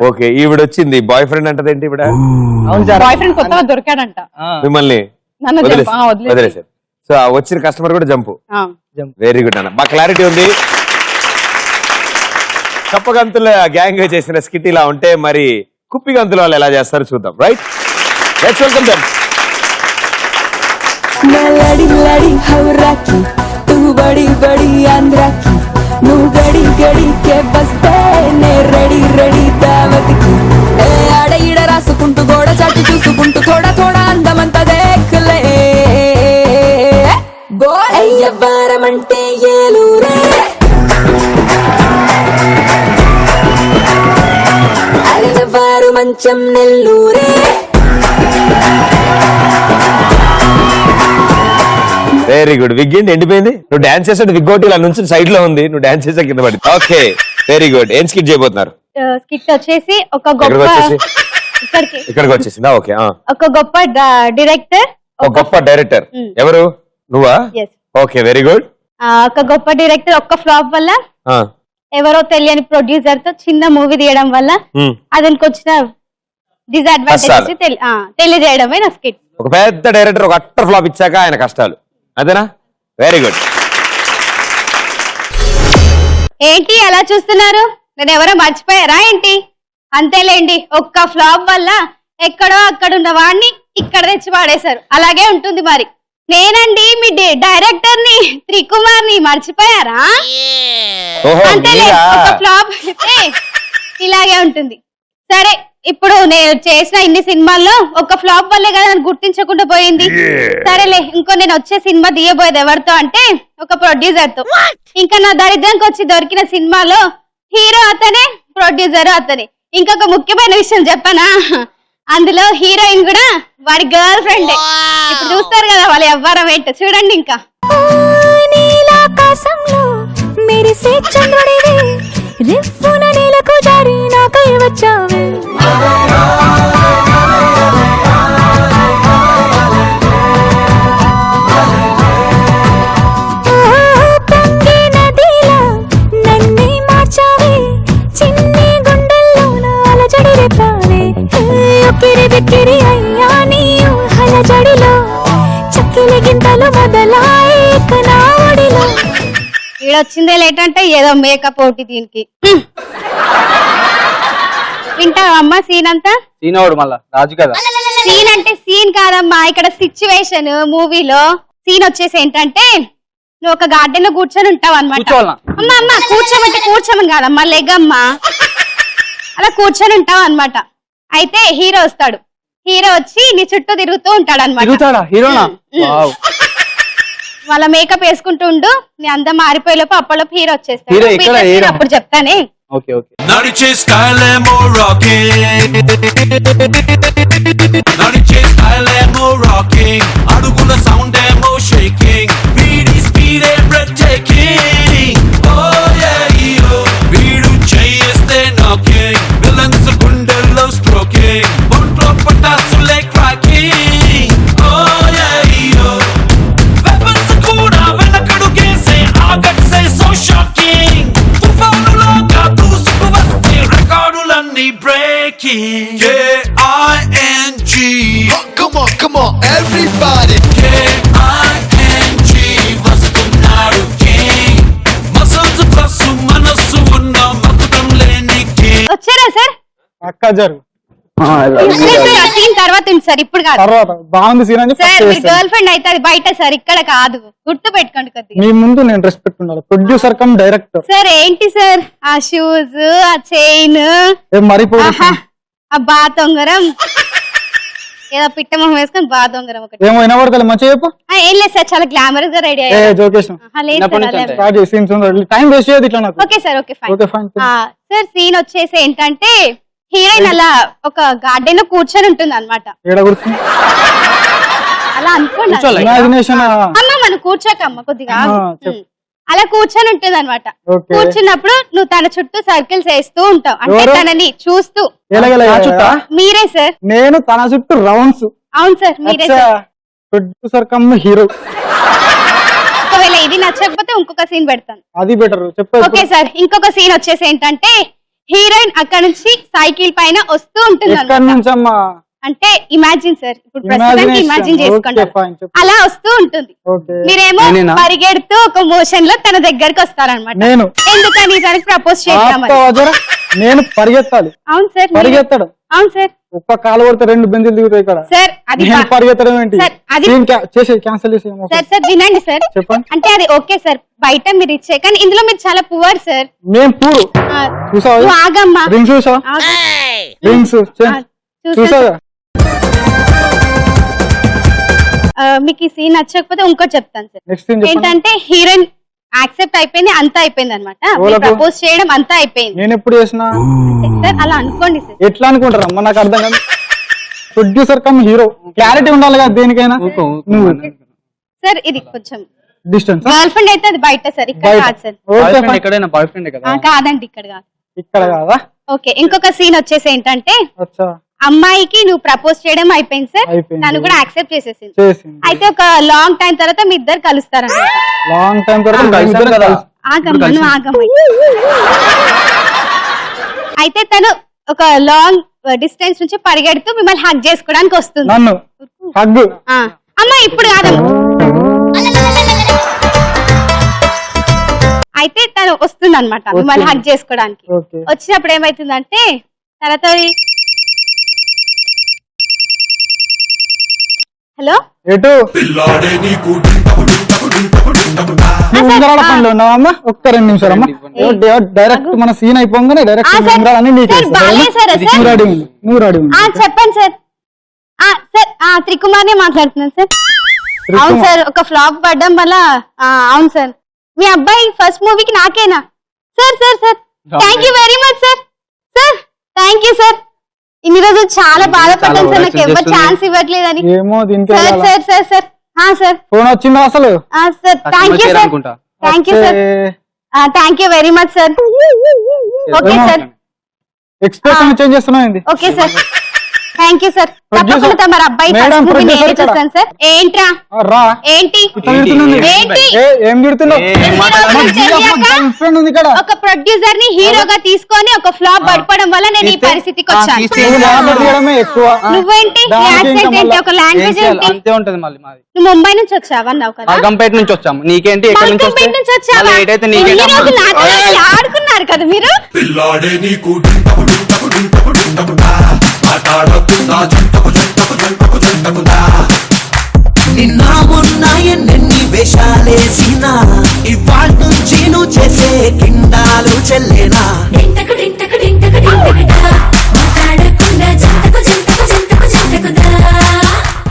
ఓకే, ఈవిడ వచ్చింది బాయ్ ఫ్రెండ్ అంటదేంటి ఈవిడ? అవును సార్, బాయ్ ఫ్రెండ్ కొత్తగా దొరికాడంట మిమ్మల్ని నన్ను వదిలేసారు. సో వచ్చిన కస్టమర్ కూడా జంపు. వెరీ గుడ్ అన్న, బాగా క్లారిటీ ఉంది. కప్పగంతుల గ్యాంగ్ చేసిన స్కిట్ ఇలా ఉంటే మరి కుప్పిగంతుల వాళ్ళు ఎలా చేస్తారో చూద్దాం. Right, let's welcome them. मैं लड़ी लड़ी हवरा की तू बड़ी बड़ी आंध्रा की नू गड़ी गड़ी के बस्ते ने రెడీ రెడీ దావత్ కి ఏ ఆడ ఈడ రాసుకుంటూ గోడ చాటు చూసుకుంటూ थोड़ा थोड़ा అందమంతా దేఖలే బోయ్ అయ్యవారమంటే ఏలూరే అయ్యవారు మంచం నెల్లూరే. Very good. విగ్ ఏంటి ఎండిపోయింది? నువ్వు డాన్స్ చేసాడు విగ్ ఒకటి ఇలా నుంచి సైడ్ లో ఉంది, నువ్వు డాన్స్ చేసా కింద పడి. Okay very good. ఏం స్కిట్ చేయబోతున్నారు? స్కిట్ వచ్చేసి ఒక గొప్ప ఇక్కడికి వచ్చేసిందా? ఓకే, ఒక గొప్ప డైరెక్టర్. ఒక గొప్ప డైరెక్టర్ ఎవరు? నువ్వా? Okay very good. ఒక గొప్ప డైరెక్టర్ ఒక్క ఫ్లాప్ వల్ల ఎవరో తెలియని ప్రొడ్యూసర్ తో చిన్న మూవీ తీయడం వల్ల అతనికి వచ్చిన డిసడ్వాంటేజెస్ తెలియజేయడమే నా స్కిట్. ఒక పెద్ద డైరెక్టర్ ఒక అట్టర్ ఫ్లాప్ ఇచ్చాక ఆయన కష్టాలు, అదేనా? Very good. ఏంటి అలా చూస్తున్నారు? నేను ఎవరో మర్చిపోయారా ఏంటి? అంతేలేండి, ఒక్క ఫ్లాప్ వల్ల ఎక్కడో అక్కడ ఉన్న వాడిని ఇక్కడ తెచ్చి పాడేశారు. అలాగే ఉంటుంది మరి. నేనండి మీ డైరెక్టర్ ని, త్రికుమార్ ని, మర్చిపోయారా? అంతేలే, ఒక ఫ్లాప్ అయితే ఇలాగే ఉంటుంది. సరే, ఇప్పుడు నేను చేసిన ఇన్ని సినిమాల్లో ఒక ఫ్లాప్ వల్లే కదా నన్ను గుర్తించకుండా పోయింది. సరేలే, ఇంకో నేను వచ్చే సినిమా తీయబోయేది ఎవరితో అంటే ఒక ప్రొడ్యూసర్ తో. ఇంకా నా దరిద్రంకి వచ్చి దొరికిన సినిమాలో హీరో అతనే, ప్రొడ్యూసర్ అతనే. ఇంకొక ముఖ్యమైన విషయం చెప్పనా, అందులో హీరోయిన్ కూడా వాడి గర్ల్ ఫ్రెండ్. ఇప్పుడు చూస్తారు కదా వాళ్ళ ఎవ్వరం ఏంటో, చూడండి. ఇంకా నీలాకాశంలో మెరిసే చంద్రుడివి రిఫ్ఫున నీలకు జారి నాకై వచ్చావే పొంగే నదిలా నన్నే మార్చావే చిన్ని గుండెల్లోన అలజడి రేపావే ఉక్కిరి బిక్కిరి అయ్యా నీ ఊహలజడిలో చక్కిలి గింతలు మొదలాయి నా ఒడిలో. ఈడొచ్చిందే లేట్ అంటే ఏదో మేకప్ ఒకటి దీనికి. వింటావమ్మా సీన్ అంతా? సీన్ అవడు మళ్ళా రాజు కదా. సీన్ అంటే సీన్ కాదమ్మా, ఇక్కడ సిచ్యువేషన్. మూవీలో సీన్ వచ్చేసి ఏంటంటే నువ్వు ఒక గార్డెన్ లో కూర్చొని ఉంటావు అనమాట. అమ్మా అమ్మ కూర్చోమంటే కూర్చోమని కాదమ్మా, లెగమ్మా. అలా కూర్చొని ఉంటావు అనమాట. అయితే హీరో వస్తాడు. హీరో వచ్చి నీ చుట్టూ తిరుగుతూ ఉంటాడు అనమాట. వాళ్ళ మేకప్ వేసుకుంటూ ఉండు, నీ అందం మారిపోయేలోపు అప్పటిలోపు హీరో వచ్చేస్తాడు. అప్పుడు చెప్తానే. నడిచే స్టైలేమో రాకింగ్, నడిచే స్టైలేమో రాకింగ్, అడుగుల సౌండ్ ఏమో షేకింగ్, వీడి స్పీడే బ్రెత్ టేకింగ్. ఓ యా యో వీడు చేస్తే నాకింగ్, విలన్స్ గుండెల్లో స్ట్రోకింగ్, ఒంట్లో పటాసులే క్రాకింగ్. ఓ యా యో వెపన్స్ కూడా వెనకడుగేసే ఆగట్సే సో షాకింగ్, తుఫానులాగా దూసుకు వస్తే రికార్డులన్నీ breaking. K-I-N-G, Come on, everybody. K-I-N-G, అక్క జరు సీన్ తర్వాత ఉంది సార్, ఇప్పుడు కాదు తర్వాత బాగుంది సీన్ అని సార్. మీరు గర్ల్ ఫ్రెండ్ అయితే అది బయట సార్, ఇక్కడ కాదు, గుర్తు పెట్టుకోండి కొద్దిగా. మీ ముందు నేను రెస్పెక్ట్ ఉండాలి. Producer come director. సార్ ఏంటి సార్ ఆ షూస్, ఆ చైన్, మరి ఆ బాతొంగరం, ఏదో పిట్ట మొహం వేసుకొని బాతొంగరం ఒకటి ఏమో వినబడతలే మంచిగా చెప్పు. ఏం లేదు సార్, చాలా గ్లామరస్ గా రెడీ ఏ జోకేషన్ స్టార్ట్ చేసి సీన్స్ టైం వేస్ట్ చేయదు ఇట్లా నాకు. Okay sir, okay okay fine. Fine. Sir scene వచ్చేసి ఏంటంటే హీరోయిన్ అలా ఒక గార్డెన్ లో కూర్చొని ఉంటుంది అనమాట. ఏడ కూర్చుని అలా అనుకోండి ఇమాజినేషన్. అమ్మ మనం కూర్చోకమ్మ కొద్దిగా చెప్పు. అలా కూర్చొని ఉంటుంది అనమాట. Okay. కూర్చున్నప్పుడు నువ్వు తన చుట్టూ సర్కిల్స్ వేస్తూ ఉంటావు, అంటే ఎవరు? తనని చూస్తూ. మీరే సార్. నేను తన చుట్టూ రౌండ్స్. అవును సార్, మీరే సార్. Producer come hero. ఒకవేళ ఇది నచ్చకపోతే ఇంకొక సీన్ పెడతాను. అది బెటర్ చెప్పు. ఓకే సార్, ఇంకొక సీన్ వచ్చేసి ఏంటంటే హీరోయిన్ అక్కడ నుంచి సైకిల్ పైన వస్తూ ఉంటుంది ఎక్కడి అన్నమాట. నుంచి అమ్మా? అంటే ఇమాజిన్ సార్, ఇప్పుడు ప్రస్తుతానికి ఇమాజిన్ చేసుకోండి. అలా వస్తూ ఉంటుంది, మీరేమో పరిగెడుతూ ఒక మోషన్ లో తన దగ్గరకు వస్తారనమాట. నేను ఎందుకని తనకి ప్రపోజ్ చేద్దామని. నేను పరిగెత్తాలి. అవును సార్, పరిగెత్తడం. అవును సార్. ఒక్క కాలు కొడితే 2 బెంజీలు దిగుతాయి ఇక్కడ. సార్ అది పరిగెత్తడం ఏంటి? చేసే క్యాన్సిల్ చేసే. సార్ సార్ వినండి సార్, చెప్పండి. అంటే అది ఓకే సార్, బయట మీరు ఇచ్చే, కానీ ఇందులో మీరు చాలా పువర్ సార్. మేము పూరు చూసావా? ఆగమ్మా, రింగ్స్ చూసావా? రింగ్స్ చూసావా? మీకు ఈ సీన్ నచ్చకపోతే ఇంకోటి చెప్తాను సార్. నెక్స్ట్ సీన్ ఏంటంటే హీరోయిన్ యాక్సెప్ట్ అయిపోయింది, అంతా అయిపోయింది అనమాట. ప్రపోజ్ చేయడం అంతా అయిపోయింది. నేను ఎప్పుడు చేసిన సార్ అలా అనుకోండి సార్. ఎట్లా అనుకుంటారా అమ్మ? నాకు అర్థం కాదు. ప్రొడ్యూసర్ కమ్ హీరో, క్లారిటీ ఉండాలి కదా దేనికైనా. సార్ ఇది కొంచెం డిస్టెన్స్. గర్ల్ ఫ్రెండ్ అయితే అది బయట సార్, ఇక్కడ కాదు సార్. కాదండి, ఇక్కడ కాదు. ఇక్కడ కాదా? ఓకే, ఇంకొక సీన్ వచ్చేసి ఏంటంటే అమ్మాయికి నువ్వు ప్రపోజ్ చేయడం అయిపోయింది సార్, తను కూడా యాక్సెప్ట్ చేసేసింది. అయితే ఒక లాంగ్ టైం తర్వాత మీ ఇద్దరు కలుస్తారు. లాంగ్ టైం తర్వాత అయితే తను ఒక లాంగ్ డిస్టెన్స్ నుంచి పరిగెడుతూ మిమ్మల్ని హగ్ చేసుకోవడానికి వస్తుంది. నన్ను హగ్? అమ్మా ఇప్పుడు కాదమ్మా. అయితే తను వస్తుంది అనమాట మిమ్మల్ని హగ్ చేసుకోవడానికి. వచ్చినప్పుడు ఏమైతుందంటే తర్వాత హలో ఎటు పనిలో ఉన్నావమ్మా? ఒక్క 2 నిమిషాలు అమ్మా. డైరెక్ట్ మన సీన్ అయిపోగానే డైరెక్ట్ నువ్వు రెడీ చెప్పండి సార్. సార్ త్రికుమార్నే మాట్లాడుతున్నాను సార్. అవును సార్, ఒక ఫ్లాప్ పడ్డం వల్ల. అవును సార్, మీ అబ్బాయి ఫస్ట్ మూవీకి నాకేనా sir? Sir sir thank you very much sir. Sir thank you sir. ఇన్ని రోజులు చాలా బాధపడ్డాను సార్, నాకు ఎవరు ఛాన్స్ ఇవ్వట్లేదని. Sir sir sir sir sir phone వచ్చిందా అసలు? Sir thank you sir. Thank you sir. Thank you very much sir. Okay sir. Expression change చేస్తున్నావు. Okay sir, thank you sir. తప్పకుండా తమ అబ్బాయి ఫస్ట్ మూవీ నేనే చూస్తాను సార్. ఏంట్రా ఏంటి ఏం తిడుతున్నావు? ఒక ప్రొడ్యూసర్ ని హీరోగా తీసుకొని ఒక ఫ్లాప్ పడిపోవడం వల్ల నేను ఈ పరిస్థితికి వచ్చాను. నువ్వేంటి యాక్సెంట్ ఏంటి, ఒక లాంగ్వేజ్ ఏంటి? నువ్వు ముంబై నుంచి వచ్చావా? అన్నావు కదా. కంపేట్ నుంచి వచ్చాము. నీకేంటి? కంపేట్ నుంచి వచ్చావా? ఆడుకున్నారు కదా మీరు. నిన్న మొన్న ఎన్నెన్ని వేషాలేసినా ఇవాళ నుంచి నువ్వు చేసే కిండాలు చెల్లేనా?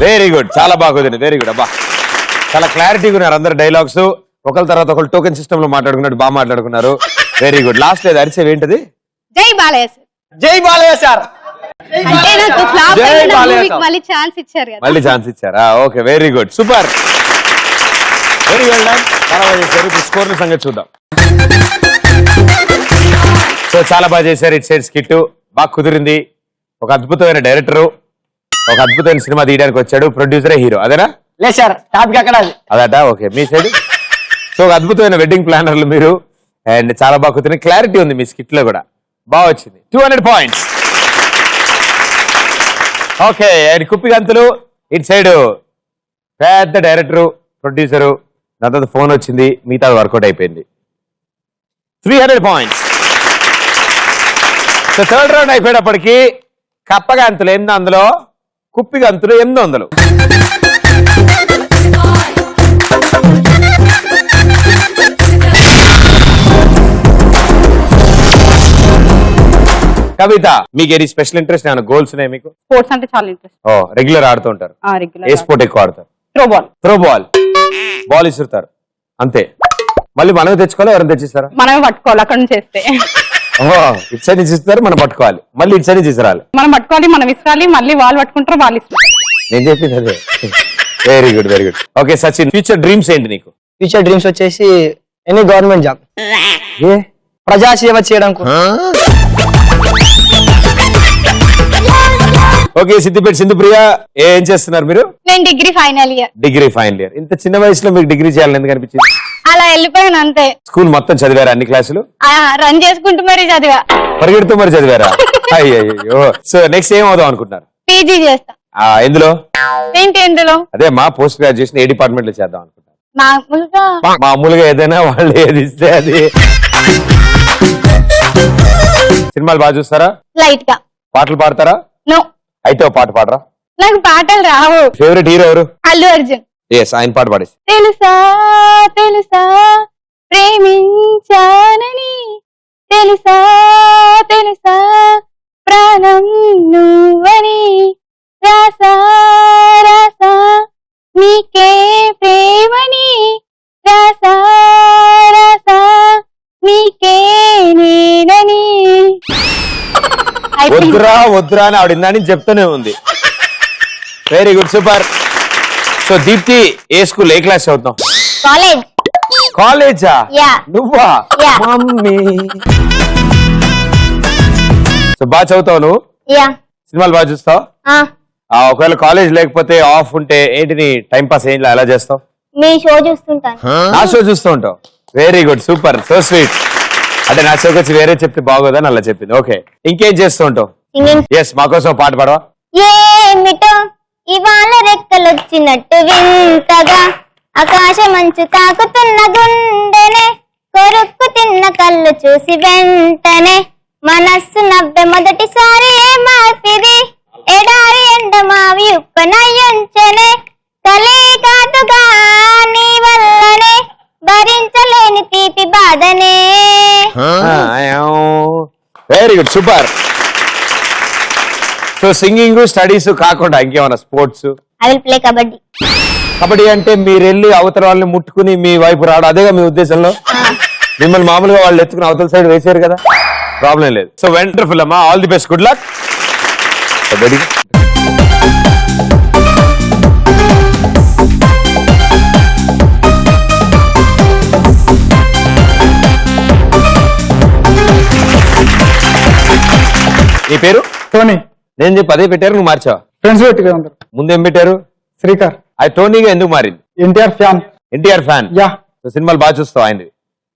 వెరీ గుడ్, చాలా బాగా కుదిరింది. వెరీ గుడ్ అబ్బా, చాలా క్లారిటీగా ఉన్నారు అందరు. డైలాగ్స్ ఒకరి తర్వాత ఒకరు టోకెన్ సిస్టమ్ లో మాట్లాడుకున్నట్టు బాగా మాట్లాడుకున్నారు. Very good. లాస్ట్ లేదు అరిచేవి ఏంటది? జై బాలయ్య సార్. జై బాలయ్య సార్. అంటే నాకు ఫ్లాప్ అయిన మూవీకి మళ్ళీ ఛాన్స్ ఇచ్చారు కదా. మళ్ళీ ఛాన్స్ ఇచ్చారా? Okay, very good, super, very well done. చాలా బాగా చేశారు. ఇప్పుడు స్కోర్ సంగతి చూద్దాం. సో చాలా బాగా చేశారు. ఇట్ సైడ్ స్కిట్ బాగా కుదిరింది. ఒక అద్భుతమైన డైరెక్టర్, ఒక అద్భుతమైన సినిమా తీయడానికి వచ్చాడు. ప్రొడ్యూసరే హీరో, అదేనా? లేదు సార్, టాపిక్ అక్కడ అదట. ఓకే, మీ సైడ్. సో ఒక అద్భుతమైన వెడ్డింగ్ ప్లానర్లు మీరు, అండ్ చాలా బాగా కుదిరిన క్లారిటీ ఉంది మీ స్కిట్ లో కూడా, బాగా వచ్చింది. 200 పాయింట్స్. ఓకే, అండ్ కుప్పిగంతులు ఇటు సైడ్ పెద్ద డైరెక్టరు, ప్రొడ్యూసరు, దాని తర్వాత ఫోన్ వచ్చింది, మిగతా వర్కౌట్ అయిపోయింది. 300 points. So so third round అయిపోయేటప్పటికి కప్ప గంతులు 800, కుప్పి గంతులు 800. కవిత, మీకు ఏది స్పెషల్ ఇంట్రెస్ట్? ఏమైనా గోల్స్ ఉన్నాయి మీకు? స్పోర్ట్స్ అంటే చాలా ఇంట్రెస్ట్. ఓ, రెగ్యులర్ ఆడుతూ ఉంటారు. ఏ స్పోర్ట్ ఎక్కువ ఆడతారు? Throw ball. బాల్ ఇసురుతారు అంతే. మళ్ళీ మనమే తెచ్చుకోవాలి, ఎవరైనా తెచ్చిస్తారా? మనమే పట్టుకోవాలి అక్కడ నుంచి చేస్తే. ఇటు సైడ్ నుంచి ఇస్తారు, మనం పట్టుకోవాలి, మళ్ళీ ఇటు సైడ్ నుంచి ఇసరాలి. మనం పట్టుకోవాలి, మనం ఇస్తాలి, మళ్ళీ వాళ్ళు పట్టుకుంటారు, వాళ్ళు ఇస్తారు. నేను చెప్పింది అదే. Very good, very good. Okay Sachin, future dreams ఏంటి నీకు? ఫ్యూచర్ డ్రీమ్స్ వచ్చేసి ఎనీ గవర్నమెంట్ జాబ్, ప్రజాసేవ చేయడం. ఓకే సిద్దిపేట సింధుప్రియ, ఏం చేస్తున్నారు మీరు? నేను degree final year. Degree final year. ఇంత చిన్న వయసులో మీకు డిగ్రీ చేయాలని ఎందుకు అనిపించింది? అలా వెళ్ళిపోయాను అంతే. స్కూల్ మొత్తం చదివారా? అన్ని క్లాసులు రన్ చేసుకుంటూ మరి చదివా. పరిగెడుతూ మరి చదివారా? అయ్యో. సో నెక్స్ట్ ఏం అవుదాం అనుకుంటున్నారు? పీజీ చేస్తా. ఎందులో? ఎందులో? అదే మా పోస్ట్ గ్రాడ్యుయేషన్ ఏ డిపార్ట్మెంట్ లో చేద్దాం అనుకుంటున్నారు? మామూలుగా మామూలుగా ఏదైనా వాళ్ళు ఏది ఇస్తే అది. సినిమాలు బాగా చూస్తారా? లైట్ గా. పాటలు పాడతారా? నో. అయితే ఓ పాట పాడరా? నాకు పాటలు రావు. ఫేవరెట్ హీరో ఎవరు? అల్లు అర్జున్. ఎస్, ఆయన పాట పాడేసి. తెలుసా తెలుసా ప్రేమించానని, తెలుసా తెలుసా ప్రాణం నువ్వని, రాసా రాసా నీకే ప్రేమని, రాసా రాసా నీకే నేనని. వద్దురా వద్దురా అని ఆవిడ ఇందాని చెప్తూనే ఉంది. Very good, super. So Deepthi, ఏ స్కూల్, ఏ క్లాస్ చదువుతాం? కాలేజ్. కాలేజా? నువ్వా? మమ్మీ. సో బాగా చదువుతావు నువ్వు? సినిమాలు బాగా చూస్తావు? ఒకవేళ కాలేజ్ లేకపోతే ఆఫ్ ఉంటే ఏంటి నీ టైం పాస్ ఏంటి, ఎలా చేస్తావు? మీ షో చూస్తుంటాను. నా షో చూస్తూ ఉంటావు. Very good, super, so sweet. అంటే నా షోకి వచ్చి వేరే చెప్తే బాగోదని అలా చెప్పింది. ఓకే, ఇంకేం చేస్తూ ఉంటావు? ఎస్, మాకోసం పాట పాడవా? ఏమిటో ఇవాళ రెక్కలొచ్చినట్టు వింతగా, ఆకాశమంచు తాకుతున్న గుండెనే, కొరుక్కు తిన్న కళ్ళు చూసి వెంటనే, మనస్సు నవ్వే మొదటిసారి మార్పిది, ఎడారి ఎండ మావి ఉప్పనయ్యుంచనే, కలే కాదుగా నీ వల్లనే, భరించలేని తీపి బాధనే. Very good, super. So singing, studies కాకుండా ఇంకేమన్నా sports? I will play kabaddi. Kabaddi అంటే మీరు వెళ్ళి అవతల వాళ్ళని ముట్టుకుని మీ వైపు రావడం, అదేగా మీ ఉద్దేశంలో? మిమ్మల్ని మామూలుగా వాళ్ళు ఎత్తుకుని అవతల సైడ్ వేసారు కదా, ప్రాబ్లం లేదు. సో వండర్ఫుల్ అమ్మా, all the best, good luck. నీ పేరు? టోనీ. నేను చెప్పి అదే పెట్టారు, నువ్వు మార్చావా? ఫ్రెండ్స్ పెట్టుగా ఉంటారు. ముందు ఏం పెట్టారు? శ్రీకర్. అది టోనీగా ఎందుకు మారింది? NTR fan. NTR fan. Yeah. సినిమాలు బాగా చూస్తావు ఆయనది?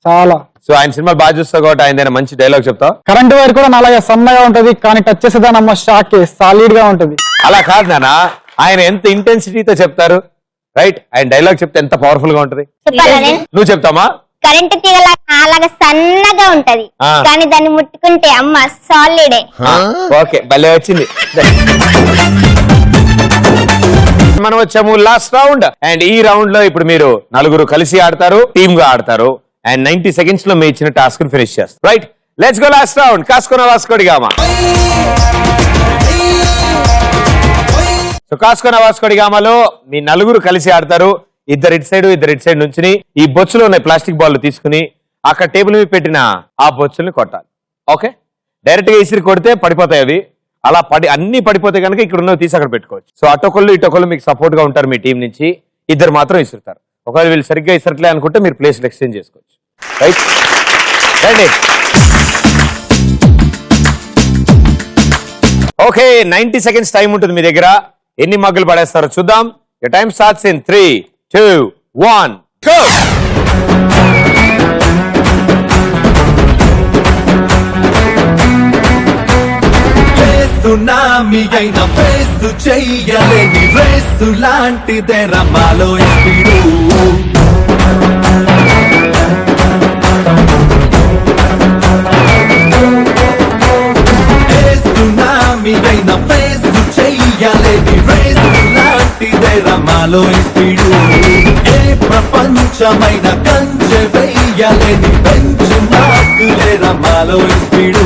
చాలా. సో ఆయన సినిమాలు బాగా చూస్తావు కాబట్టి ఆయన మంచి డైలాగ్ చెప్తావు. కరెంట్ వైర్ కూడా నాలాగా సన్నగా ఉంటది, కానీ టచ్ చేసేదానమ్మ షాక్ సాలిడ్ గా ఉంటది. అలా కాదు నాన్న, ఆయన ఎంత ఇంటెన్సిటీతో చెప్తారు, రైట్? ఆయన డైలాగ్ చెప్తే ఎంత పవర్ఫుల్ గా ఉంటది. నువ్వు చెప్తామా? కరెంట్ తీగలా అలాగా సన్నగా ఉంటది, కానీ దాన్ని ముట్టుకుంటే అమ్మ సాలిడే. ఓకే, భలే వచ్చింది. మనం వచ్చాము లాస్ట్ రౌండ్, అండ్ ఈ రౌండ్ లో ఇప్పుడు మీరు నలుగురు కలిసి ఆడతారు, టీమ్ గా ఆడతారు, అండ్ 90 seconds లో మీ ఇచ్చిన టాస్క్ ని ఫినిష్ చేస్తారు. Right, let's go last round. కాసుకున్న వాస్కోడిగామా. సో కాసుకున్న వాస్కోడిగామాలో మీ నలుగురు కలిసి ఆడతారు. ఇద్దరు ఇటు సైడ్, ఇద్దరు ఇటు సైడ్ నుంచి ఈ బొచ్చులో ఉన్న ప్లాస్టిక్ బాల్ తీసుకుని అక్కడ టేబుల్ మీద పెట్టిన ఆ బొచ్చుల్ని కొట్టాలి. ఓకే, డైరెక్ట్ గా ఇసిరి కొడితే పడిపోతాయి అవి. అలా అన్ని పడిపోతే కనుక ఇక్కడ ఉన్నవి తీసి అక్కడ పెట్టుకోవచ్చు. సో అటొకళ్ళు ఇటొకళ్ళు మీకు సపోర్ట్ గా ఉంటారు మీ టీం నుంచి. ఇద్దరు మాత్రం ఇసురుతారు. ఒకవేళ వీళ్ళు సరిగ్గా ఇసరట్లే అనుకుంటే మీరు ప్లేస్లు ఎక్స్చేంజ్ చేసుకోవచ్చు. రైట్, రండి. ఓకే, 90 seconds టైం ఉంటుంది మీ దగ్గర. ఎన్ని మగ్గులు పడేస్తారో చూద్దాం. Your time starts in 3, 2, 1, go! Tsunami అయిన ఫేసు చెయ్యలేని రేసు లాంటిదే రమాలో స్పీడు. మాలో స్పీడు ఏ ప్రపంచమైన కంచె వెయ్యలేని బెంచ్ మార్కులేరా మాలో స్పీడు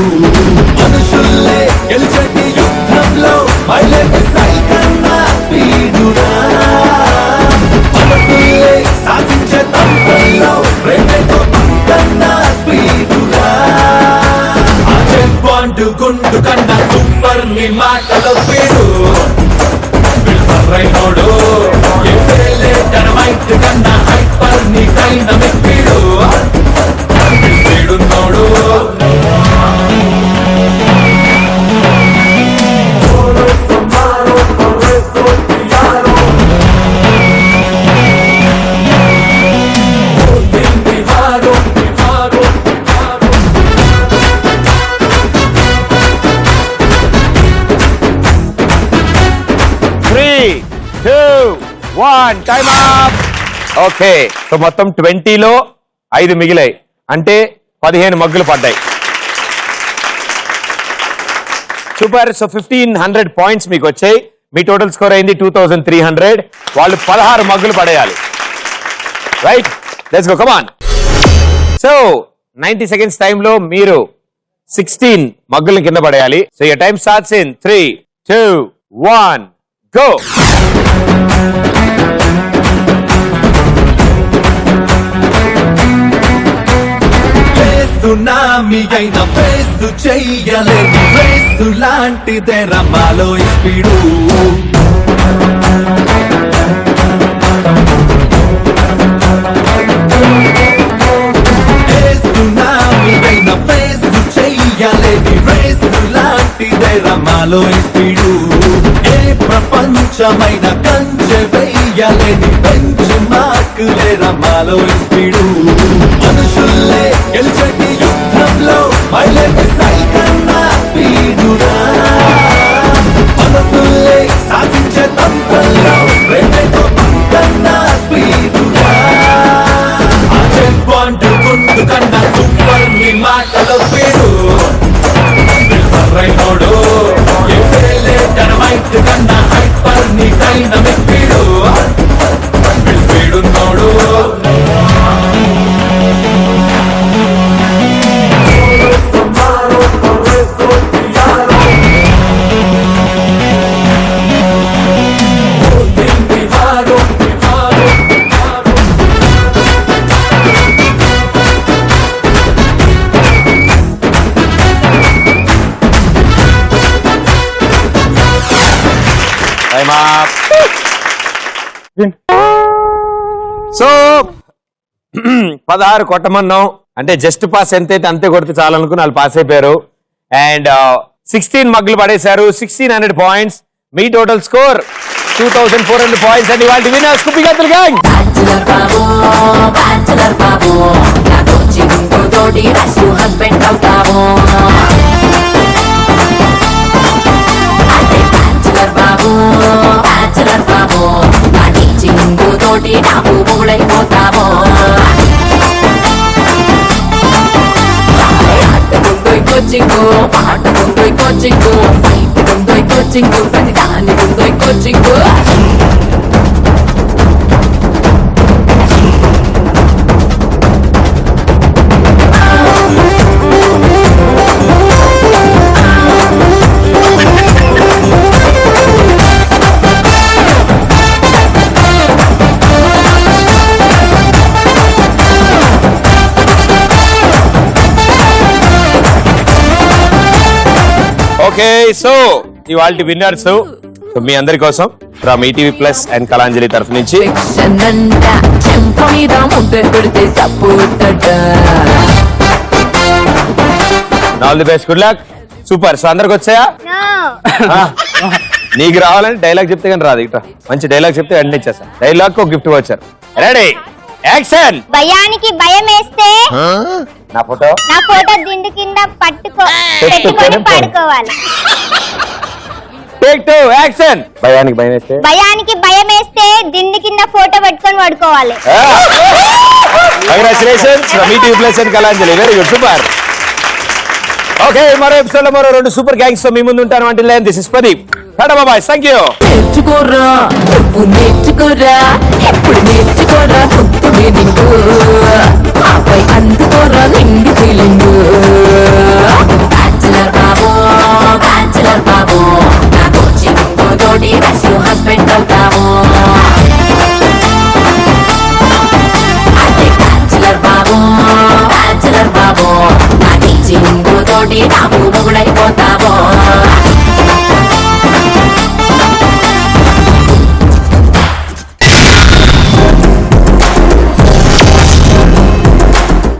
మనుషుల్లే గెలిచటి యుద్ధంలో మైలేజ్ సైకన్నా స్పీడురా మనసుల్లే సాధించే తంత్రంలో ప్రేమతో కన్నా స్పీడురా బాండు గుండు కన్నా సూపర్ నీ మాటలో స్పీడు రైనోడు డైనమైట్ కన్నా హైపర్ నీ డైనమిక్ స్పీడు స్పీడున్నోడు టైమ్ అప్. ఓకే, సో మొత్తం 20లో 5 మిగిలాయి, అంటే 15 మగ్గులు పడ్డాయి. సూపర్. సో 1500 పాయింట్స్ మీకు వచ్చాయి. మీ టోటల్ స్కోర్ అయింది 2300. వాళ్ళు 16 మగ్గులు పడేయాలి. Right, let's go, come on. So 90 seconds టైంలో మీరు 16 మగ్గులు కింద పడేయాలి. So your time starts in 3, 2, 1, go. Tsunami అయిన ఫేసు చెయ్యలేని ఫేసు లాంటిదే రమాలో స్పీడు సునామీ అయిన ఫేసు చెయ్యలేని ఫేసు లాంటిదే రమాలో స్పీడు ఏ ప్రపంచమైన కంచె వెయ్యలేని బెంచ్ మార్కులే రమాలో స్పీడు మనుషుల్లే గెలిచటి యుద్ధంలో మైలేజ్ సైకన్నా స్పీడురా మనసుల్లే సాధించే తంత్రంలో ప్రేమతో కన్నా స్పీడురా బాండు గుండు కన్నా సూపర్ నీ మాటలో స్పీడు రైనోడు డైనమైట్ కన్నా హైపర్ నీ డైనమిక్ స్పీడు స్పీడున్నోడు టైమ్ అప్. సో 16 కొట్టమన్నాం, అంటే జస్ట్ పాస్ ఎంతైతే అంతే కొడితే చాలనుకుని వాళ్ళు పాస్ అయిపోయారు. అండ్ 16 మగ్గులు పడేశారు. 1600 points. Me total score 2400 points. And ఇవాళ విన్నర్స్ కుప్పి గంతులు గ్యాంగ్. తోటి నాకు మొగుడైపోతామో కోచింగు పాట ముందు కోచింగు ఫైట్ ముందు కోచింగు ప్రతి దాని ముందు కోచింగు ఓకే, సో ఇవాళ విన్నర్స్ మీ అందరి కోసం from ETV plus and Kalanjali తరఫు నుంచి all the best, good luck. Super. So అందరికి వచ్చాయా? నీకు రావాలని డైలాగ్ చెప్తే కానీ రాదు. ఇట్లా మంచి డైలాగ్ చెప్తే వెంటనే ఇచ్చేస్తా. డైలాగ్ ఒక గిఫ్ట్ వచ్చారు. Ready, action. భయానికి భయం వేస్తే నా ఫోటో దిండు కింద పెట్టుకొని పడుకోవాలి. Take 2 action. భయానికి భయం వేస్తే దిండు కింద ఫోటో పెట్టుకొని పడుకోవాలి. Congratulations from ETV plus and Kalanjali. Very good, super. Okay, మరో ఎపిసోడ్ లో మరో 2 సూపర్ గ్యాంగ్స్ తో మీ ముందు ఉంటాను. అంటే this is Pradeep. Tata bye, thank you. నేర్చుకోరా నువ్వు నేర్చుకోరా ఎప్పుడు నేర్చుకోరా కొత్త మీనింగ్ ఆపై అందుకోరా నిండి ఫీలింగ్ బ్యాచులర్ బాబు నా కోచింగ్ తోటి హస్బెండ్ అవుతాము. అదే బ్యాచులర్ బాబు నా టీచింగ్ తోటి నాకు మొగుడైపోతా.